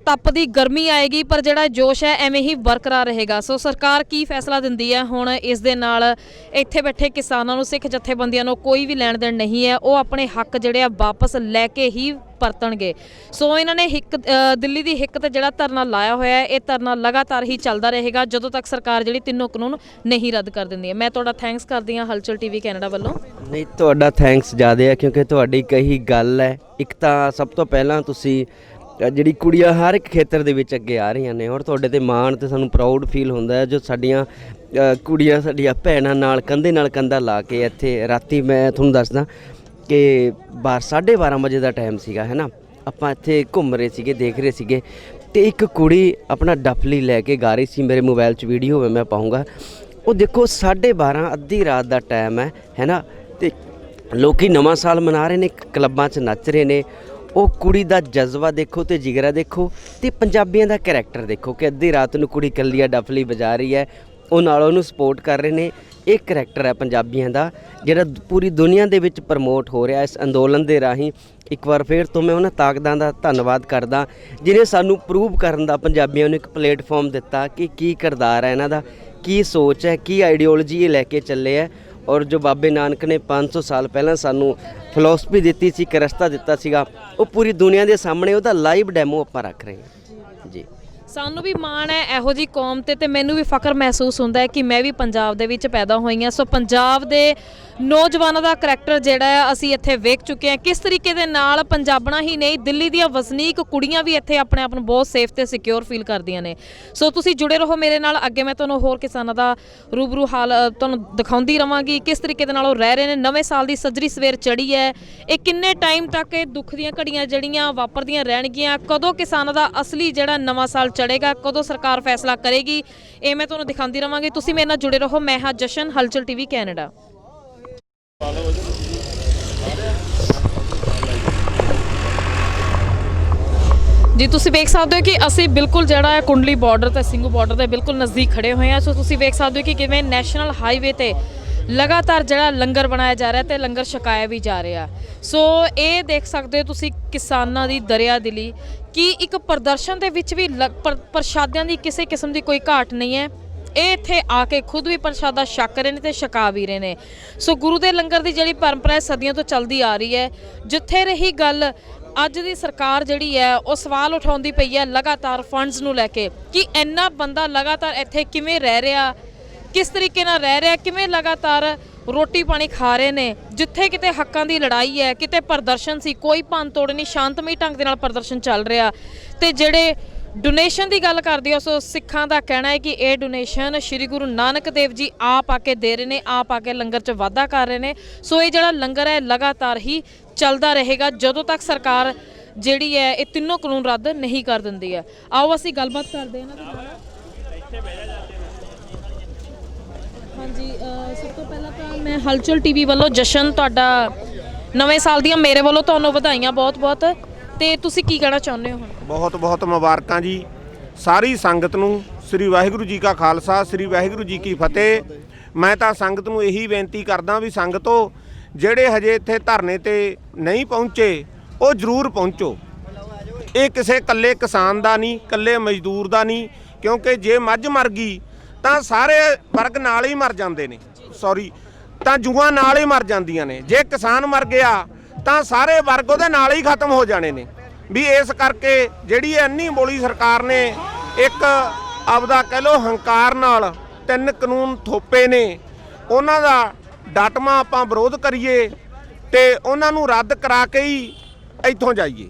ਤਪਦੀ ਗਰਮੀ ਆਏਗੀ, ਪਰ ਜਿਹੜਾ ਜੋਸ਼ ਹੈ ਐਵੇਂ ਹੀ ਬਰਕਰਾਰ ਰਹੇਗਾ। ਸੋ ਸਰਕਾਰ ਕੀ ਫੈਸਲਾ ਦਿੰਦੀ ਹੈ ਹੁਣ ਇਸ ਦੇ ਨਾਲ ਇੱਥੇ ਬੈਠੇ ਕਿਸਾਨਾਂ ਨੂੰ, ਸਿੱਖ ਜਥੇਬੰਦੀਆਂ ਨੂੰ ਕੋਈ ਵੀ ਲੈਣ ਦੇਣ ਨਹੀਂ ਹੈ, ਉਹ ਆਪਣੇ ਹੱਕ ਜਿਹੜੇ ਆ ਵਾਪਸ ਲੈ ਕੇ ਹੀ ਪਰਤਣਗੇ। ਸੋ ਇਹਨਾਂ ਨੇ ਦਿੱਲੀ ਦੀ ਹਿੱਕ ਤੇ ਜਿਹੜਾ ਧਰਨਾ ਲਾਇਆ ਹੋਇਆ ਹੈ, ਇਹ ਧਰਨਾ ਲਗਾਤਾਰ ਹੀ ਚੱਲਦਾ ਰਹੇਗਾ ਜਦੋਂ ਤੱਕ ਸਰਕਾਰ ਜਿਹੜੀ ਤਿੰਨੋਂ ਕਾਨੂੰਨ ਨਹੀਂ ਰੱਦ ਕਰ ਦਿੰਦੀ ਹੈ। ਮੈਂ ਤੁਹਾਡਾ ਥੈਂਕਸ ਕਰਦੀ ਹਾਂ ਹਲਚਲ TV ਕੈਨੇਡਾ ਵੱਲੋਂ। ਨਹੀਂ, ਤੁਹਾਡਾ ਥੈਂਕਸ ਜ਼ਿਆਦਾ ਹੈ ਕਿਉਂਕਿ ਤੁਹਾਡੀ ਕਹੀ ਗੱਲ ਹੈ। ਇੱਕ ਤਾਂ ਸਭ ਤੋਂ ਪਹਿਲਾਂ ਤੁਸੀਂ ਜਿਹੜੀ ਕੁੜੀਆਂ ਹਰ ਇੱਕ ਖੇਤਰ ਦੇ ਵਿੱਚ ਅੱਗੇ ਆ ਰਹੀਆਂ ਨੇ, ਔਰ ਤੁਹਾਡੇ 'ਤੇ ਮਾਣ ਤੇ ਸਾਨੂੰ ਪ੍ਰਾਊਡ ਫੀਲ ਹੁੰਦਾ ਹੈ ਜੋ ਸਾਡੀਆਂ ਕੁੜੀਆਂ, ਸਾਡੀਆਂ ਭੈਣਾਂ ਨਾਲ ਕੰਧਾ ਲਾ ਕੇ ਇੱਥੇ ਰਾਤੀ, ਮੈਂ ਤੁਹਾਨੂੰ ਦੱਸਦਾ ਕਿ 12:30 ਵਜੇ ਦਾ ਟਾਈਮ ਸੀਗਾ, ਹੈ ਨਾ, ਆਪਾਂ ਇੱਥੇ ਘੁੰਮ ਰਹੇ ਸੀਗੇ, ਦੇਖ ਰਹੇ ਸੀਗੇ, ਤੇ ਇੱਕ ਕੁੜੀ ਆਪਣਾ ਡਫਲੀ ਲੈ ਕੇ ਗਾ ਰਹੀ ਸੀ। ਮੇਰੇ ਮੋਬਾਈਲ 'ਚ ਵੀਡੀਓ ਹੋਵੇ ਮੈਂ ਪਾਊਂਗਾ। ਉਹ ਦੇਖੋ 12:30 ਅੱਧੀ ਰਾਤ ਦਾ ਟਾਈਮ ਹੈ ਨਾ, ਤੇ ਲੋਕੀ ਨਵਾਂ ਸਾਲ ਮਨਾ ਰਹੇ ਨੇ, ਕਲੱਬਾਂ 'ਚ ਨੱਚ ਰਹੇ ਨੇ। ਉਹ ਕੁੜੀ ਦਾ ਜਜ਼ਬਾ ਦੇਖੋ ਤੇ ਜਿਗਰਾ ਦੇਖੋ, ਤੇ ਪੰਜਾਬੀਆਂ ਦਾ ਕਰੈਕਟਰ ਦੇਖੋ ਕਿ ਅੱਧੀ ਰਾਤ ਨੂੰ ਕੁੜੀ ਇਕੱਲੀ ਆ ਡਫਲੀ ਵਜਾ ਰਹੀ ਹੈ, ਉਹ ਨਾਲ ਉਹਨੂੰ ਸਪੋਰਟ ਕਰ ਰਹੇ ਨੇ। ਇਹ ਕਰੈਕਟਰ ਹੈ ਪੰਜਾਬੀਆਂ ਦਾ ਜਿਹੜਾ ਪੂਰੀ ਦੁਨੀਆ ਦੇ ਵਿੱਚ ਪ੍ਰਮੋਟ ਹੋ ਰਿਹਾ ਇਸ ਅੰਦੋਲਨ ਦੇ ਰਾਹੀਂ। ਇੱਕ ਵਾਰ ਫਿਰ ਤੋਂ ਮੈਂ ਉਹਨਾਂ ਤਾਕਤਾਂ ਦਾ ਧੰਨਵਾਦ ਕਰਦਾ ਜਿਹਨੇ ਸਾਨੂੰ ਪ੍ਰੂਵ ਕਰਨ ਦਾ, ਪੰਜਾਬੀਆਂ ਨੂੰ ਇੱਕ ਪਲੇਟਫਾਰਮ ਦਿੱਤਾ ਕਿ ਕੀ ਕਿਰਦਾਰ ਹੈ ਇਹਨਾਂ ਦਾ, ਕੀ ਸੋਚ ਹੈ, ਕੀ ਆਈਡੀਓਲੋਜੀ ਇਹ ਲੈ ਕੇ ਚੱਲੇ ਹੈ। ਔਰ ਜੋ ਬਾਬੇ ਨਾਨਕ ਨੇ 500 ਸਾਲ ਪਹਿਲਾਂ ਸਾਨੂੰ ਫਿਲੋਸਫੀ ਦਿੱਤੀ ਸੀ, ਇੱਕ ਰਸਤਾ ਦਿੱਤਾ ਸੀਗਾ, ਉਹ ਪੂਰੀ ਦੁਨੀਆ ਦੇ ਸਾਹਮਣੇ ਉਹਦਾ ਲਾਈਵ ਡੈਮੋ ਆਪਾਂ ਰੱਖ ਰਹੇ ਹਾਂ ਜੀ। ਸਾਨੂੰ ਵੀ ਮਾਣ ਹੈ ਇਹੋ ਜੀ ਕੌਮ ਤੇ ਮੈਨੂੰ ਵੀ ਫਖਰ ਮਹਿਸੂਸ ਹੁੰਦਾ ਹੈ ਕਿ ਮੈਂ ਵੀ ਪੰਜਾਬ ਦੇ ਵਿੱਚ ਪੈਦਾ ਹੋਈ ਹਾਂ। ਸੋ ਪੰਜਾਬ ਦੇ ਨੌਜਵਾਨਾਂ ਦਾ ਕਰੈਕਟਰ ਜਿਹੜਾ ਹੈ ਅਸੀਂ ਇੱਥੇ ਵੇਖ ਚੁੱਕੇ ਹਾਂ, ਕਿਸ ਤਰੀਕੇ ਦੇ ਨਾਲ ਪੰਜਾਬਣਾ ਹੀ ਨਹੀਂ, ਦਿੱਲੀ ਦੀਆਂ ਵਸਨੀਕ ਕੁੜੀਆਂ ਵੀ ਇੱਥੇ ਆਪਣੇ ਆਪ ਨੂੰ ਬਹੁਤ ਸੇਫ ਤੇ ਸਿਕਿਉਰ ਫੀਲ ਕਰਦੀਆਂ ਨੇ। ਸੋ ਤੁਸੀਂ ਜੁੜੇ ਰਹੋ ਮੇਰੇ ਨਾਲ, ਅੱਗੇ ਮੈਂ ਤੁਹਾਨੂੰ ਹੋਰ ਕਿਸਾਨਾਂ ਦਾ ਰੂਬਰੂ ਹਾਲ ਤੁਹਾਨੂੰ ਦਿਖਾਉਂਦੀ ਰਵਾਂਗੀ, ਕਿਸ ਤਰੀਕੇ ਦੇ ਨਾਲ ਉਹ ਰਹਿ ਰਹੇ ਨੇ। ਨਵੇਂ ਸਾਲ ਦੀ ਸੱਜਰੀ ਸਵੇਰ ਚੜ੍ਹੀ ਹੈ, ਇਹ ਕਿੰਨੇ ਟਾਈਮ ਤੱਕ ਇਹ ਦੁੱਖ ਦੀਆਂ ਘੜੀਆਂ ਜਿਹੜੀਆਂ ਵਾਪਰਦੀਆਂ ਰਹਿਣਗੀਆਂ, ਕਦੋਂ ਕਿਸਾਨਾਂ ਦਾ ਅਸਲੀ ਜਿਹੜਾ ਨਵਾਂ ਸਾਲ ਚੜ੍ਹੇਗਾ, ਕਦੋਂ ਸਰਕਾਰ ਫੈਸਲਾ ਕਰੇਗੀ, ਇਹ ਮੈਂ ਤੁਹਾਨੂੰ ਦਿਖਾਉਂਦੀ ਰਵਾਂਗੀ। ਤੁਸੀਂ ਮੇਰੇ ਨਾਲ ਜੁੜੇ ਰਹੋ। ਮੈਂ ਹਾਂ ਜਸ਼ਨ, ਹਲਚਲ TV ਕੈਨੇਡਾ। ਜੀ ਤੁਸੀਂ ਵੇਖ ਸਕਦੇ ਹੋ ਕਿ ਅਸੀਂ ਬਿਲਕੁਲ ਜਿਹੜਾ ਹੈ ਕੁੰਡਲੀ ਬਾਰਡਰ ਤੇ ਸਿੰਘੂ ਬਾਰਡਰ ਦੇ ਬਿਲਕੁਲ ਨਜ਼ਦੀਕ ਖੜੇ ਹੋਏ ਹਾਂ। ਸੋ ਤੁਸੀਂ ਵੇਖ ਸਕਦੇ ਹੋ ਕਿ ਕਿਵੇਂ ਨੈਸ਼ਨਲ ਹਾਈਵੇ ਤੇ ਲਗਾਤਾਰ ਜਿਹੜਾ ਲੰਗਰ ਬਣਾਇਆ ਜਾ ਰਿਹਾ ਤੇ ਲੰਗਰ ਛਕਾਇਆ ਵੀ ਜਾ ਰਿਹਾ। ਸੋ ਇਹ ਦੇਖ ਸਕਦੇ ਹੋ ਤੁਸੀਂ ਕਿਸਾਨਾਂ ਦੀ ਦਰਿਆ ਦਿਲੀ ਕਿ ਇੱਕ ਪ੍ਰਦਰਸ਼ਨ ਦੇ ਵਿੱਚ ਵੀ ਪ੍ਰਸ਼ਾਦਿਆਂ ਦੀ ਕਿਸੇ ਕਿਸਮ ਦੀ ਕੋਈ ਘਾਟ ਨਹੀਂ ਹੈ। ਇਹ ਇੱਥੇ ਆ ਕੇ ਖੁਦ ਵੀ ਪ੍ਰਸ਼ਾਦਾ ਛਕ ਰਹੇ ਨੇ ਤੇ ਛਕਾ ਵੀ ਰਹੇ ਨੇ। ਸੋ ਗੁਰੂ ਦੇ ਲੰਗਰ ਦੀ ਜਿਹੜੀ ਪਰੰਪਰਾ ਸਦੀਆਂ ਤੋਂ ਚੱਲਦੀ ਆ ਰਹੀ ਹੈ। ਜਿੱਥੇ ਰਹੀ ਗੱਲ ਅੱਜ ਦੀ ਸਰਕਾਰ ਜਿਹੜੀ ਹੈ ਉਹ ਸਵਾਲ ਉਠਾਉਂਦੀ ਪਈ ਹੈ ਲਗਾਤਾਰ ਫੰਡਸ ਨੂੰ ਲੈ ਕੇ ਕਿ ਇੰਨਾ ਬੰਦਾ ਲਗਾਤਾਰ ਇੱਥੇ ਕਿਵੇਂ ਰਹਿ ਰਿਹਾ ਕਿਸ ਤਰੀਕੇ ਨਾਲ ਰਹਿ ਰਿਹਾ, ਕਿਵੇਂ ਲਗਾਤਾਰ ਰੋਟੀ ਪਾਣੀ ਖਾ ਰਹੇ ਨੇ। ਜਿੱਥੇ ਕਿਤੇ ਹੱਕਾਂ ਦੀ ਲੜਾਈ ਹੈ, ਕਿਤੇ ਪ੍ਰਦਰਸ਼ਨ ਸੀ, ਕੋਈ ਭੰਨ ਤੋੜ ਨਹੀਂ, ਸ਼ਾਂਤਮਈ ਢੰਗ ਦੇ ਨਾਲ ਪ੍ਰਦਰਸ਼ਨ ਚੱਲ ਰਿਹਾ। ਤੇ ਜਿਹੜੇ ਡੋਨੇਸ਼ਨ ਦੀ ਗੱਲ ਕਰਦੇ ਹੋ, ਸੋ ਸਿੱਖਾਂ ਦਾ ਕਹਿਣਾ ਹੈ ਕਿ ਇਹ ਡੋਨੇਸ਼ਨ ਸ਼੍ਰੀ ਗੁਰੂ ਨਾਨਕ ਦੇਵ ਜੀ ਆਪ ਆ ਕੇ ਦੇ ਰਹੇ ਨੇ, ਆਪ ਆ ਕੇ ਲੰਗਰ 'ਚ ਵਾਧਾ ਕਰ ਰਹੇ ਨੇ। ਸੋ ਇਹ ਜਿਹੜਾ ਲੰਗਰ ਹੈ ਲਗਾਤਾਰ ਹੀ ਚੱਲਦਾ ਰਹੇਗਾ ਜਦੋਂ ਤੱਕ ਸਰਕਾਰ ਜਿਹੜੀ ਹੈ ਇਹ ਤਿੰਨੋਂ ਕਾਨੂੰਨ ਰੱਦ ਨਹੀਂ ਕਰ ਦਿੰਦੀ ਹੈ। ਆਓ ਅਸੀਂ ਗੱਲਬਾਤ ਕਰਦੇ ਹਾਂ ਇਹਨਾਂ ਦੇ ਨਾਲ। ਹਾਂਜੀ, ਸਭ ਤੋਂ ਪਹਿਲਾਂ ਤਾਂ ਮੈਂ ਹਲਚਲ ਟੀਵੀ ਵੱਲੋਂ ਜਸ਼ਨ, ਤੁਹਾਡਾ ਨਵੇਂ ਸਾਲ ਦੀਆਂ ਮੇਰੇ ਵੱਲੋਂ ਤੁਹਾਨੂੰ ਵਧਾਈਆਂ ਬਹੁਤ-ਬਹੁਤ। ਤੇ ਤੁਸੀਂ ਕੀ ਕਹਿਣਾ ਚਾਹੁੰਦੇ ਹੋ? ਬਹੁਤ ਬਹੁਤ ਮੁਬਾਰਕਾਂ ਜੀ ਸਾਰੀ ਸੰਗਤ ਨੂੰ। ਸ੍ਰੀ ਵਾਹਿਗੁਰੂ ਜੀ ਕਾ ਖਾਲਸਾ, ਸ੍ਰੀ ਵਾਹਿਗੁਰੂ ਜੀ ਕੀ ਫਤਿਹ। ਮੈਂ ਤਾਂ ਸੰਗਤ ਨੂੰ ਇਹੀ ਬੇਨਤੀ ਕਰਦਾ ਵੀ ਸੰਗਤੋ, ਜਿਹੜੇ ਹਜੇ ਇੱਥੇ ਧਰਨੇ ਤੇ ਨਹੀਂ ਪਹੁੰਚੇ ਉਹ ਜ਼ਰੂਰ ਪਹੁੰਚੋ। ਇਹ ਕਿਸੇ ਇਕੱਲੇ ਕਿਸਾਨ ਦਾ ਨਹੀਂ, ਇਕੱਲੇ ਮਜ਼ਦੂਰ ਦਾ ਨਹੀਂ, ਕਿਉਂਕਿ ਜੇ ਮੱਝ ਮਰ ਗਈ ਤਾਂ ਸਾਰੇ ਵਰਗ ਨਾਲ ਹੀ ਮਰ ਜਾਂਦੇ ਨੇ, ਤਾਂ ਜੂਆਂ ਨਾਲ ਹੀ ਮਰ ਜਾਂਦੀਆਂ ਨੇ। ਜੇ ਕਿਸਾਨ ਮਰ ਗਿਆ ਤਾਂ ਸਾਰੇ ਵਰਗ ਉਹਦੇ ਨਾਲ ਹੀ ਖਤਮ ਹੋ ਜਾਣੇ ਨੇ। ਵੀ ਇਸ ਕਰਕੇ ਜਿਹੜੀ ਅੰਨੀ ਬੋਲੀ ਸਰਕਾਰ ਨੇ ਇੱਕ ਆਪਦਾ ਕਹਿ ਲਓ ਹੰਕਾਰ ਨਾਲ 3 ਕਾਨੂੰਨ ਥੋਪੇ ਨੇ, ਉਹਨਾਂ ਦਾ ਡਟਮਾ ਆਪਾਂ ਵਿਰੋਧ ਕਰੀਏ ਤੇ ਉਹਨਾਂ ਨੂੰ ਰੱਦ ਕਰਾ ਕੇ ਹੀ ਇੱਥੋਂ ਜਾਈਏ।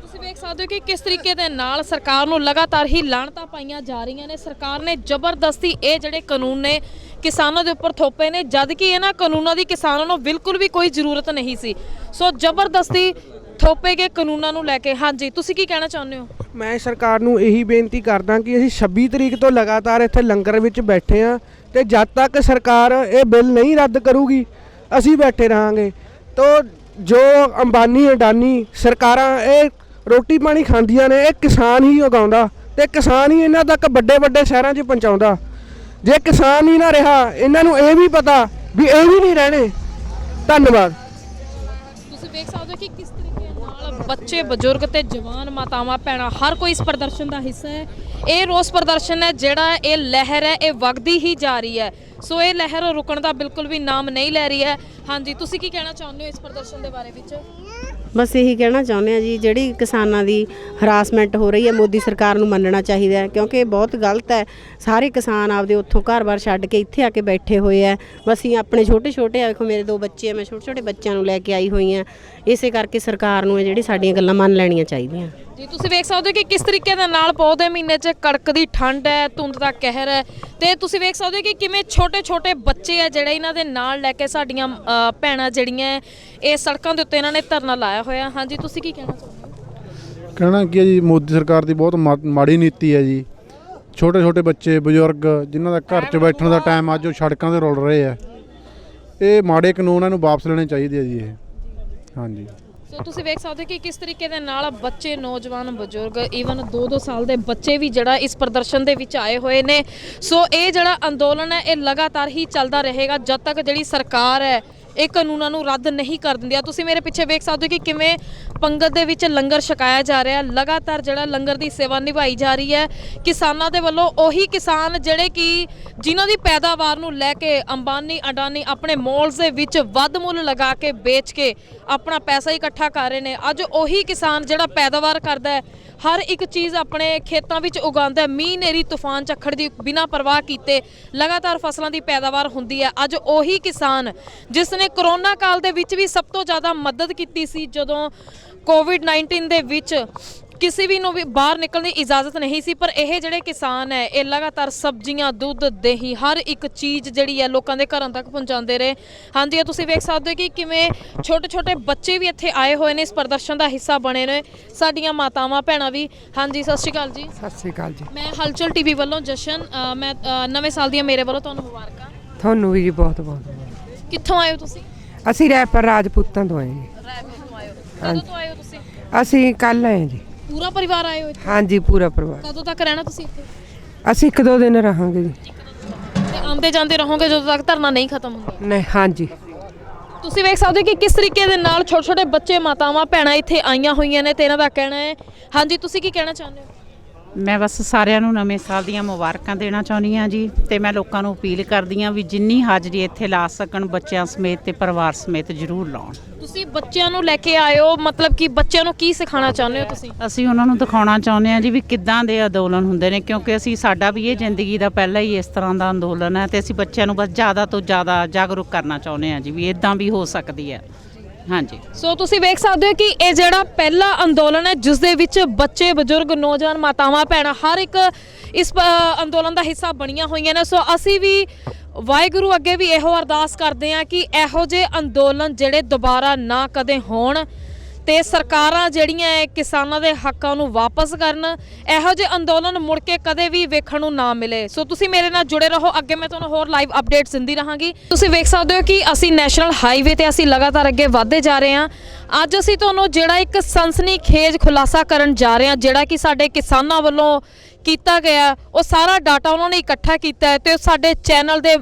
ਤੁਸੀਂ ਵੇਖ ਸਕਦੇ ਹੋ ਕਿ ਕਿਸ ਤਰੀਕੇ ਦੇ ਨਾਲ ਸਰਕਾਰ ਨੂੰ ਲਗਾਤਾਰ ਹੀ ਲਾਹਣਤਾਂ ਪਾਈਆਂ ਜਾ ਰਹੀਆਂ ਨੇ। ਸਰਕਾਰ ਨੇ ਜ਼ਬਰਦਸਤੀ ਇਹ ਜਿਹੜੇ ਕਾਨੂੰਨ ਨੇ ਕਿਸਾਨਾਂ ਦੇ ਉੱਪਰ ਥੋਪੇ ਨੇ, ਜਦ ਕਿ ਇਹਨਾਂ ਕਾਨੂੰਨਾਂ ਦੀ ਕਿਸਾਨਾਂ ਨੂੰ ਬਿਲਕੁਲ ਵੀ ਕੋਈ ਜ਼ਰੂਰਤ ਨਹੀਂ ਸੀ। ਸੋ ਜ਼ਬਰਦਸਤੀ ਥੋਪੇ ਗਏ ਕਾਨੂੰਨਾਂ ਨੂੰ ਲੈ ਕੇ। ਹਾਂਜੀ, ਤੁਸੀਂ ਕੀ ਕਹਿਣਾ ਚਾਹੁੰਦੇ ਹੋ? ਮੈਂ ਸਰਕਾਰ ਨੂੰ ਇਹੀ ਬੇਨਤੀ ਕਰਦਾ ਕਿ ਅਸੀਂ 26 ਤਰੀਕ ਤੋਂ ਲਗਾਤਾਰ ਇੱਥੇ ਲੰਗਰ ਵਿੱਚ ਬੈਠੇ ਹਾਂ ਤੇ ਜਦ ਤੱਕ ਸਰਕਾਰ ਇਹ ਬਿੱਲ ਨਹੀਂ ਰੱਦ ਕਰੂਗੀ ਅਸੀਂ ਬੈਠੇ ਰਹਾਂਗੇ। ਤੋ ਜੋ ਅੰਬਾਨੀ ਅਡਾਨੀ ਸਰਕਾਰਾਂ ਇਹ ਰੋਟੀ ਪਾਣੀ ਖਾਂਦੀਆਂ ਨੇ, ਇਹ ਕਿਸਾਨ ਹੀ ਉਗਾਉਂਦਾ ਤੇ ਕਿਸਾਨ ਹੀ ਇਹਨਾਂ ਤੱਕ ਵੱਡੇ ਵੱਡੇ ਸ਼ਹਿਰਾਂ 'ਚ ਪਹੁੰਚਾਉਂਦਾ। ਜੇ ਕਿਸਾਨ ਹੀ ਨਾ ਰਿਹਾ, ਇਹਨਾਂ ਨੂੰ ਇਹ ਵੀ ਪਤਾ ਵੀ ਇਹ ਵੀ ਨਹੀਂ ਰਹਿਣੇ। ਧੰਨਵਾਦ। ਤੁਸੀਂ ਵੇਖ ਸਕਦੇ ਹੋ ਕਿ ਕਿਸ ਤਰੀਕੇ ਨਾਲ ਬੱਚੇ, ਬਜ਼ੁਰਗ ਤੇ ਜਵਾਨ, ਮਾਤਾਵਾਂ, ਭੈਣਾਂ ਹਰ ਕੋਈ ਇਸ ਪ੍ਰਦਰਸ਼ਨ ਦਾ ਹਿੱਸਾ ਹੈ। ਇਹ ਰੋਸ ਪ੍ਰਦਰਸ਼ਨ ਹੈ ਜਿਹੜਾ, ਇਹ ਲਹਿਰ ਹੈ, ਇਹ ਵਗਦੀ ਹੀ ਜਾ ਰਹੀ ਹੈ। ਸੋ ਇਹ ਲਹਿਰ ਰੁਕਣ ਦਾ ਬਿਲਕੁਲ ਵੀ ਨਾਮ ਨਹੀਂ ਲੈ ਰਹੀ ਹੈ। ਹਾਂਜੀ, ਤੁਸੀਂ ਕੀ ਕਹਿਣਾ ਚਾਹੁੰਦੇ ਹੋ ਇਸ ਪ੍ਰਦਰਸ਼ਨ ਦੇ ਬਾਰੇ ਵਿੱਚ? ਬਸ ਇਹੀ ਕਹਿਣਾ ਚਾਹੁੰਦੇ ਆ ਜੀ, ਜਿਹੜੀ ਕਿਸਾਨਾਂ ਦੀ ਹਰਾਸਮੈਂਟ ਹੋ ਰਹੀ ਹੈ ਮੋਦੀ ਸਰਕਾਰ ਨੂੰ ਮੰਨਣਾ ਚਾਹੀਦਾ ਹੈ, ਕਿਉਂਕਿ ਇਹ ਬਹੁਤ ਗਲਤ ਹੈ। ਸਾਰੇ ਕਿਸਾਨ ਆਪਦੇ ਉੱਥੋਂ ਘਰ-ਬਾਰ ਛੱਡ ਕੇ ਇੱਥੇ ਆ ਕੇ ਬੈਠੇ ਹੋਏ ਆ। ਅਸੀਂ ਆਪਣੇ ਛੋਟੇ ਵੇਖੋ, ਮੇਰੇ 2 ਬੱਚੇ ਆ, ਮੈਂ ਛੋਟੇ ਬੱਚਿਆਂ ਨੂੰ ਲੈ ਕੇ ਆਈ ਹੋਈ ਹਾਂ। ਇਸੇ ਕਰਕੇ ਸਰਕਾਰ ਨੂੰ ਇਹ ਜਿਹੜੀ ਸਾਡੀਆਂ ਗੱਲਾਂ ਮੰਨ ਲੈਣੀਆਂ ਚਾਹੀਦੀਆਂ ਜੀ। ਤੁਸੀਂ ਵੇਖ ਸਕਦੇ ਹੋ ਕਿ ਕਿਸ ਤਰੀਕੇ ਦੇ ਨਾਲ ਪੌਦੇ ਮਹੀਨੇ 'ਚ ਕੜਕਦੀ ਠੰਡ ਹੈ, ਧੁੰਦ ਦਾ ਕਹਿਰ ਹੈ, ਤੇ ਤੁਸੀਂ ਵੇਖ ਸਕਦੇ ਹੋ ਕਿ ਕਿਵੇਂ ਛੋਟੇ ਬੱਚੇ ਆ ਜਿਹੜੇ ਇਹਨਾਂ ਦੇ ਨਾਲ ਲੈ ਕੇ ਸਾਡੀਆਂ ਭੈਣਾਂ ਜਿਹੜੀਆਂ ਇਹ ਸੜਕਾਂ ਦੇ ਉੱਤੇ ਇਹਨਾਂ ਨੇ ਧਰਨਾ ਲਾਇਆ ਹੋਇਆ। ਹਾਂਜੀ, ਤੁਸੀਂ ਕੀ ਕਹਿਣਾ ਚਾਹੁੰਦੇ ਹੋ? ਕਹਿਣਾ ਕੀ ਹੈ ਜੀ, ਮੋਦੀ ਸਰਕਾਰ ਦੀ ਬਹੁਤ ਮਾੜੀ ਨੀਤੀ ਹੈ ਜੀ। ਛੋਟੇ ਬੱਚੇ, ਬਜ਼ੁਰਗ ਜਿਨ੍ਹਾਂ ਦਾ ਘਰ 'ਚ ਬੈਠਣ ਦਾ ਟਾਈਮ ਅੱਜ ਉਹ ਸੜਕਾਂ 'ਤੇ ਰੁਲ ਰਹੇ ਆ। ਇਹ ਮਾੜੇ ਕਾਨੂੰਨ ਇਹਨੂੰ ਵਾਪਸ ਲੈਣੇ ਚਾਹੀਦੇ ਆ ਜੀ ਇਹ। ਹਾਂਜੀ, ਸੋ ਤੁਸੀਂ ਵੇਖ ਸਕਦੇ ਹੋ ਕਿ ਕਿਸ ਤਰੀਕੇ ਦੇ ਨਾਲ ਬੱਚੇ, ਨੌਜਵਾਨ, ਬਜ਼ੁਰਗ, ਈਵਨ 2-2 ਸਾਲ ਦੇ ਬੱਚੇ ਵੀ ਜਿਹੜਾ ਇਸ ਪ੍ਰਦਰਸ਼ਨ ਦੇ ਵਿੱਚ ਆਏ ਹੋਏ ਨੇ। ਸੋ ਇਹ ਜਿਹੜਾ ਅੰਦੋਲਨ ਹੈ ਇਹ ਲਗਾਤਾਰ ਹੀ ਚੱਲਦਾ ਰਹੇਗਾ ਜਦ ਤੱਕ ਜਿਹੜੀ ਸਰਕਾਰ ਹੈ ਇਹ ਕਾਨੂੰਨਾਂ ਨੂੰ ਰੱਦ ਨਹੀਂ ਕਰ ਦਿੰਦੀ ਆ। ਤੁਸੀਂ ਮੇਰੇ ਪਿੱਛੇ ਵੇਖ ਸਕਦੇ ਹੋ ਕਿ ਕਿਵੇਂ ਪੰਗਤ ਦੇ ਵਿੱਚ ਲੰਗਰ ਛਕਾਇਆ ਜਾ ਰਿਹਾ। ਲਗਾਤਾਰ ਜਿਹੜਾ ਲੰਗਰ ਦੀ ਸੇਵਾ ਨਿਭਾਈ ਜਾ ਰਹੀ ਹੈ ਕਿਸਾਨਾਂ ਦੇ ਵੱਲੋਂ। ਉਹੀ ਕਿਸਾਨ ਜਿਹੜੇ ਕਿ ਜਿਨ੍ਹਾਂ ਦੀ ਪੈਦਾਵਾਰ ਨੂੰ ਲੈ ਕੇ ਅੰਬਾਨੀ ਅਡਾਨੀ ਆਪਣੇ ਮੌਲਸ ਦੇ ਵਿੱਚ ਵੱਧ ਮੁੱਲ ਲਗਾ ਕੇ ਵੇਚ ਕੇ ਆਪਣਾ ਪੈਸਾ ਇਕੱਠਾ ਕਰ ਰਹੇ ਨੇ, ਅੱਜ ਉਹੀ ਕਿਸਾਨ ਜਿਹੜਾ ਪੈਦਾਵਾਰ ਕਰਦਾ ਹੈ, ਹਰ ਇੱਕ ਚੀਜ਼ ਆਪਣੇ ਖੇਤਾਂ ਵਿੱਚ ਉਗਾਉਂਦਾ ਹੈ, ਮੀਂਹ ਨੇਰੀ ਤੂਫਾਨ ਝੱਖੜ ਦੀ ਬਿਨਾਂ ਪਰਵਾਹ ਕੀਤੇ ਲਗਾਤਾਰ ਫਸਲਾਂ ਦੀ ਪੈਦਾਵਾਰ ਹੁੰਦੀ ਹੈ। ਅੱਜ ਉਹੀ ਕਿਸਾਨ ਜਿਸ ਨੇ ਕਰੋਨਾ ਕਾਲ ਦੇ ਵਿੱਚ ਵੀ ਸਭ ਤੋਂ ਜ਼ਿਆਦਾ ਮਦਦ ਕੀਤੀ ਸੀ, ਜਦੋਂ ਕੋਵਿਡ-19 ਦੇ ਵਿੱਚ ਕਿਸੇ ਵੀ ਨੂੰ ਵੀ ਬਾਹਰ ਨਿਕਲਣ ਦੀ ਇਜਾਜ਼ਤ ਨਹੀਂ ਸੀ, ਪਰ ਇਹ ਜਿਹੜੇ ਕਿਸਾਨ ਹੈ ਇਹ ਲਗਾਤਾਰ ਸਬਜ਼ੀਆਂ, ਦੁੱਧ, ਦਹੀਂ, ਹਰ ਇੱਕ ਚੀਜ਼ ਜਿਹੜੀ ਹੈ ਲੋਕਾਂ ਦੇ ਘਰਾਂ ਤੱਕ ਪਹੁੰਚਾਉਂਦੇ ਰਹੇ। ਹਾਂਜੀ, ਇਹ ਤੁਸੀਂ ਵੇਖ ਸਕਦੇ ਹੋ ਕਿ ਕਿਵੇਂ ਛੋਟੇ ਬੱਚੇ ਵੀ ਇੱਥੇ ਆਏ ਹੋਏ ਨੇ, ਇਸ ਪ੍ਰਦਰਸ਼ਨ ਦਾ ਹਿੱਸਾ ਬਣੇ ਨੇ, ਸਾਡੀਆਂ ਮਾਤਾਵਾਂ, ਭੈਣਾਂ ਵੀ। ਹਾਂਜੀ, ਸਤਿ ਸ਼੍ਰੀ ਅਕਾਲ ਜੀ। ਸਤਿ ਸ਼੍ਰੀ ਅਕਾਲ ਜੀ। ਮੈਂ ਹਲਚਲ ਟੀਵੀ ਵੱਲੋਂ ਜਸ਼ਨ, ਮੈਂ ਨਵੇਂ ਸਾਲ ਦੀਆਂ ਮੇਰੇ ਵੱਲੋਂ ਤੁਹਾਨੂੰ ਮੁਬਾਰਕਾਂ। ਤੁਹਾਨੂੰ ਵੀ ਜੀ ਬਹੁਤ ਬਹੁਤ। ਕਿੱਥੋਂ ਆਏ ਹੋ ਤੁਸੀਂ? ਅਸੀਂ ਰੈਪਰ ਰਾਜਪੂਤਾਂ ਤੋਂ ਆਏ ਜੀ। ਰਾਏਪੁਰ ਤੋਂ ਆਏ ਹੋ? ਕਦੋਂ ਤੋਂ ਆਏ ਹੋ ਤੁਸੀਂ? ਅਸੀਂ ਕੱਲ ਆਏ ਜੀ। ਪੂਰਾ ਪਰਿਵਾਰ ਆਏ ਹੋ ਇੱਥੇ? ਹਾਂਜੀ, ਪੂਰਾ ਪਰਿਵਾਰ। ਕਦੋਂ ਤੱਕ ਰਹਿਣਾ ਤੁਸੀਂ ਇੱਥੇ? ਅਸੀਂ 1-2 ਦਿਨ ਰਹਾਂਗੇ ਜੀ। ਤੇ ਆਉਂਦੇ ਜਾਂਦੇ ਰਹੋਗੇ ਜਦੋਂ ਤੱਕ ਧਰਨਾ ਨਹੀਂ ਖਤਮ ਹੁੰਦਾ? ਨਹੀਂ, ਹਾਂਜੀ। ਤੁਸੀਂ ਵੇਖ ਸਕਦੇ ਹੋ ਕਿ ਕਿਸ ਤਰੀਕੇ ਦੇ ਨਾਲ ਛੋਟੇ ਬੱਚੇ, ਮਾਤਾਵਾਂ, ਭੈਣਾਂ ਇੱਥੇ ਆਈਆਂ ਹੋਈਆਂ ਨੇ ਤੇ ਇਹਨਾਂ ਦਾ ਕਹਿਣਾ ਹੈ। ਹਾਂਜੀ, ਤੁਸੀਂ ਕੀ ਕਹਿਣਾ ਚਾਹੁੰਦੇ ਹੋ? ਮੈਂ ਬਸ ਸਾਰਿਆਂ ਨੂੰ ਨਵੇਂ ਸਾਲ ਦੀਆਂ ਮੁਬਾਰਕਾਂ ਦੇਣਾ ਚਾਹੁੰਦੀ ਹਾਂ ਜੀ, ਤੇ ਮੈਂ ਲੋਕਾਂ ਨੂੰ ਅਪੀਲ ਕਰਦੀ ਹਾਂ ਵੀ ਜਿੰਨੀ ਹਾਜ਼ਰੀ ਇੱਥੇ ਲਾ ਸਕਣ ਬੱਚਿਆਂ ਸਮੇਤ ਤੇ ਪਰਿਵਾਰ ਸਮੇਤ ਜ਼ਰੂਰ ਲਾਉਣ। ਤੁਸੀਂ ਬੱਚਿਆਂ ਨੂੰ ਲੈ ਕੇ ਆਏ ਹੋ, ਮਤਲਬ ਕਿ ਬੱਚਿਆਂ ਨੂੰ ਕੀ ਸਿਖਾਉਣਾ ਚਾਹੁੰਦੇ ਹੋ ਤੁਸੀਂ? ਅਸੀਂ ਉਹਨਾਂ ਨੂੰ ਦਿਖਾਉਣਾ ਚਾਹੁੰਦੇ ਹਾਂ ਜੀ ਵੀ ਕਿੱਦਾਂ ਦੇ ਅੰਦੋਲਨ ਹੁੰਦੇ ਨੇ, ਕਿਉਂਕਿ ਸਾਡਾ ਵੀ ਇਹ ਜ਼ਿੰਦਗੀ ਦਾ ਪਹਿਲਾ ਹੀ ਇਸ ਤਰ੍ਹਾਂ ਦਾ ਅੰਦੋਲਨ ਹੈ, ਤੇ ਅਸੀਂ ਬੱਚਿਆਂ ਨੂੰ ਬਸ ਜ਼ਿਆਦਾ ਤੋਂ ਜ਼ਿਆਦਾ ਜਾਗਰੂਕ ਕਰਨਾ ਚਾਹੁੰਦੇ ਹਾਂ ਜੀ ਵੀ ਇਦਾਂ ਵੀ ਹੋ ਸਕਦੀ ਹੈ। ਹਾਂਜੀ, ਸੋ ਤੁਸੀਂ ਵੇਖ ਸਕਦੇ ਹੋ ਕਿ ਇਹ ਜਿਹੜਾ ਪਹਿਲਾ ਅੰਦੋਲਨ ਹੈ ਜਿਸ ਦੇ ਵਿੱਚ ਬੱਚੇ, ਬਜ਼ੁਰਗ, ਨੌਜਵਾਨ, ਮਾਤਾਵਾਂ, ਭੈਣਾਂ ਹਰ ਇੱਕ ਇਸ ਅੰਦੋਲਨ ਦਾ ਹਿੱਸਾ ਬਣੀਆਂ ਹੋਈਆਂ ਨੇ। ਸੋ ਅਸੀਂ ਵੀ ਵਾਹਿਗੁਰੂ ਅੱਗੇ ਵੀ ਇਹੋ ਅਰਦਾਸ ਕਰਦੇ ਹਾਂ ਕਿ ਇਹੋ ਜਿਹੇ ਅੰਦੋਲਨ ਜਿਹੜੇ ਦੁਬਾਰਾ ਨਾ ਕਦੇ ਹੋਣ, ਤੇ ਸਰਕਾਰਾਂ ਜਿਹੜੀਆਂ ਹੈ ਕਿਸਾਨਾਂ ਦੇ ਹੱਕਾਂ ਨੂੰ ਵਾਪਸ ਕਰਨ, ਇਹੋ ਜਿਹੇ ਅੰਦੋਲਨ ਮੁੜ ਕੇ ਕਦੇ ਵੀ ਵੇਖਣ ਨੂੰ ਨਾ ਮਿਲੇ। ਸੋ ਤੁਸੀਂ ਮੇਰੇ ਨਾਲ ਜੁੜੇ ਰਹੋ, ਅੱਗੇ ਮੈਂ ਤੁਹਾਨੂੰ ਹੋਰ ਲਾਈਵ ਅਪਡੇਟਸ ਦਿੰਦੀ ਰਹਾਂਗੀ। ਤੁਸੀਂ ਵੇਖ ਸਕਦੇ ਹੋ ਕਿ ਅਸੀਂ ਨੈਸ਼ਨਲ ਹਾਈਵੇ ਤੇ ਅਸੀਂ ਲਗਾਤਾਰ ਅੱਗੇ ਵਧਦੇ ਜਾ ਰਹੇ ਹਾਂ। ਅੱਜ ਅਸੀਂ ਤੁਹਾਨੂੰ ਜਿਹੜਾ ਇੱਕ ਸਨਸਨੀਖੇਜ ਖੁਲਾਸਾ ਕਰਨ ਜਾ ਰਹੇ ਹਾਂ, ਜਿਹੜਾ ਕਿ ਸਾਡੇ ਕਿਸਾਨਾਂ ਵੱਲੋਂ ਕੀਤਾ ਗਿਆ, ਉਹ ਸਾਰਾ ਡਾਟਾ ਉਹਨਾਂ ਨੇ ਇਕੱਠਾ ਕੀਤਾ ਹੈ ਤੇ ਸਾਡੇ ਚੈਨਲ ਦੇ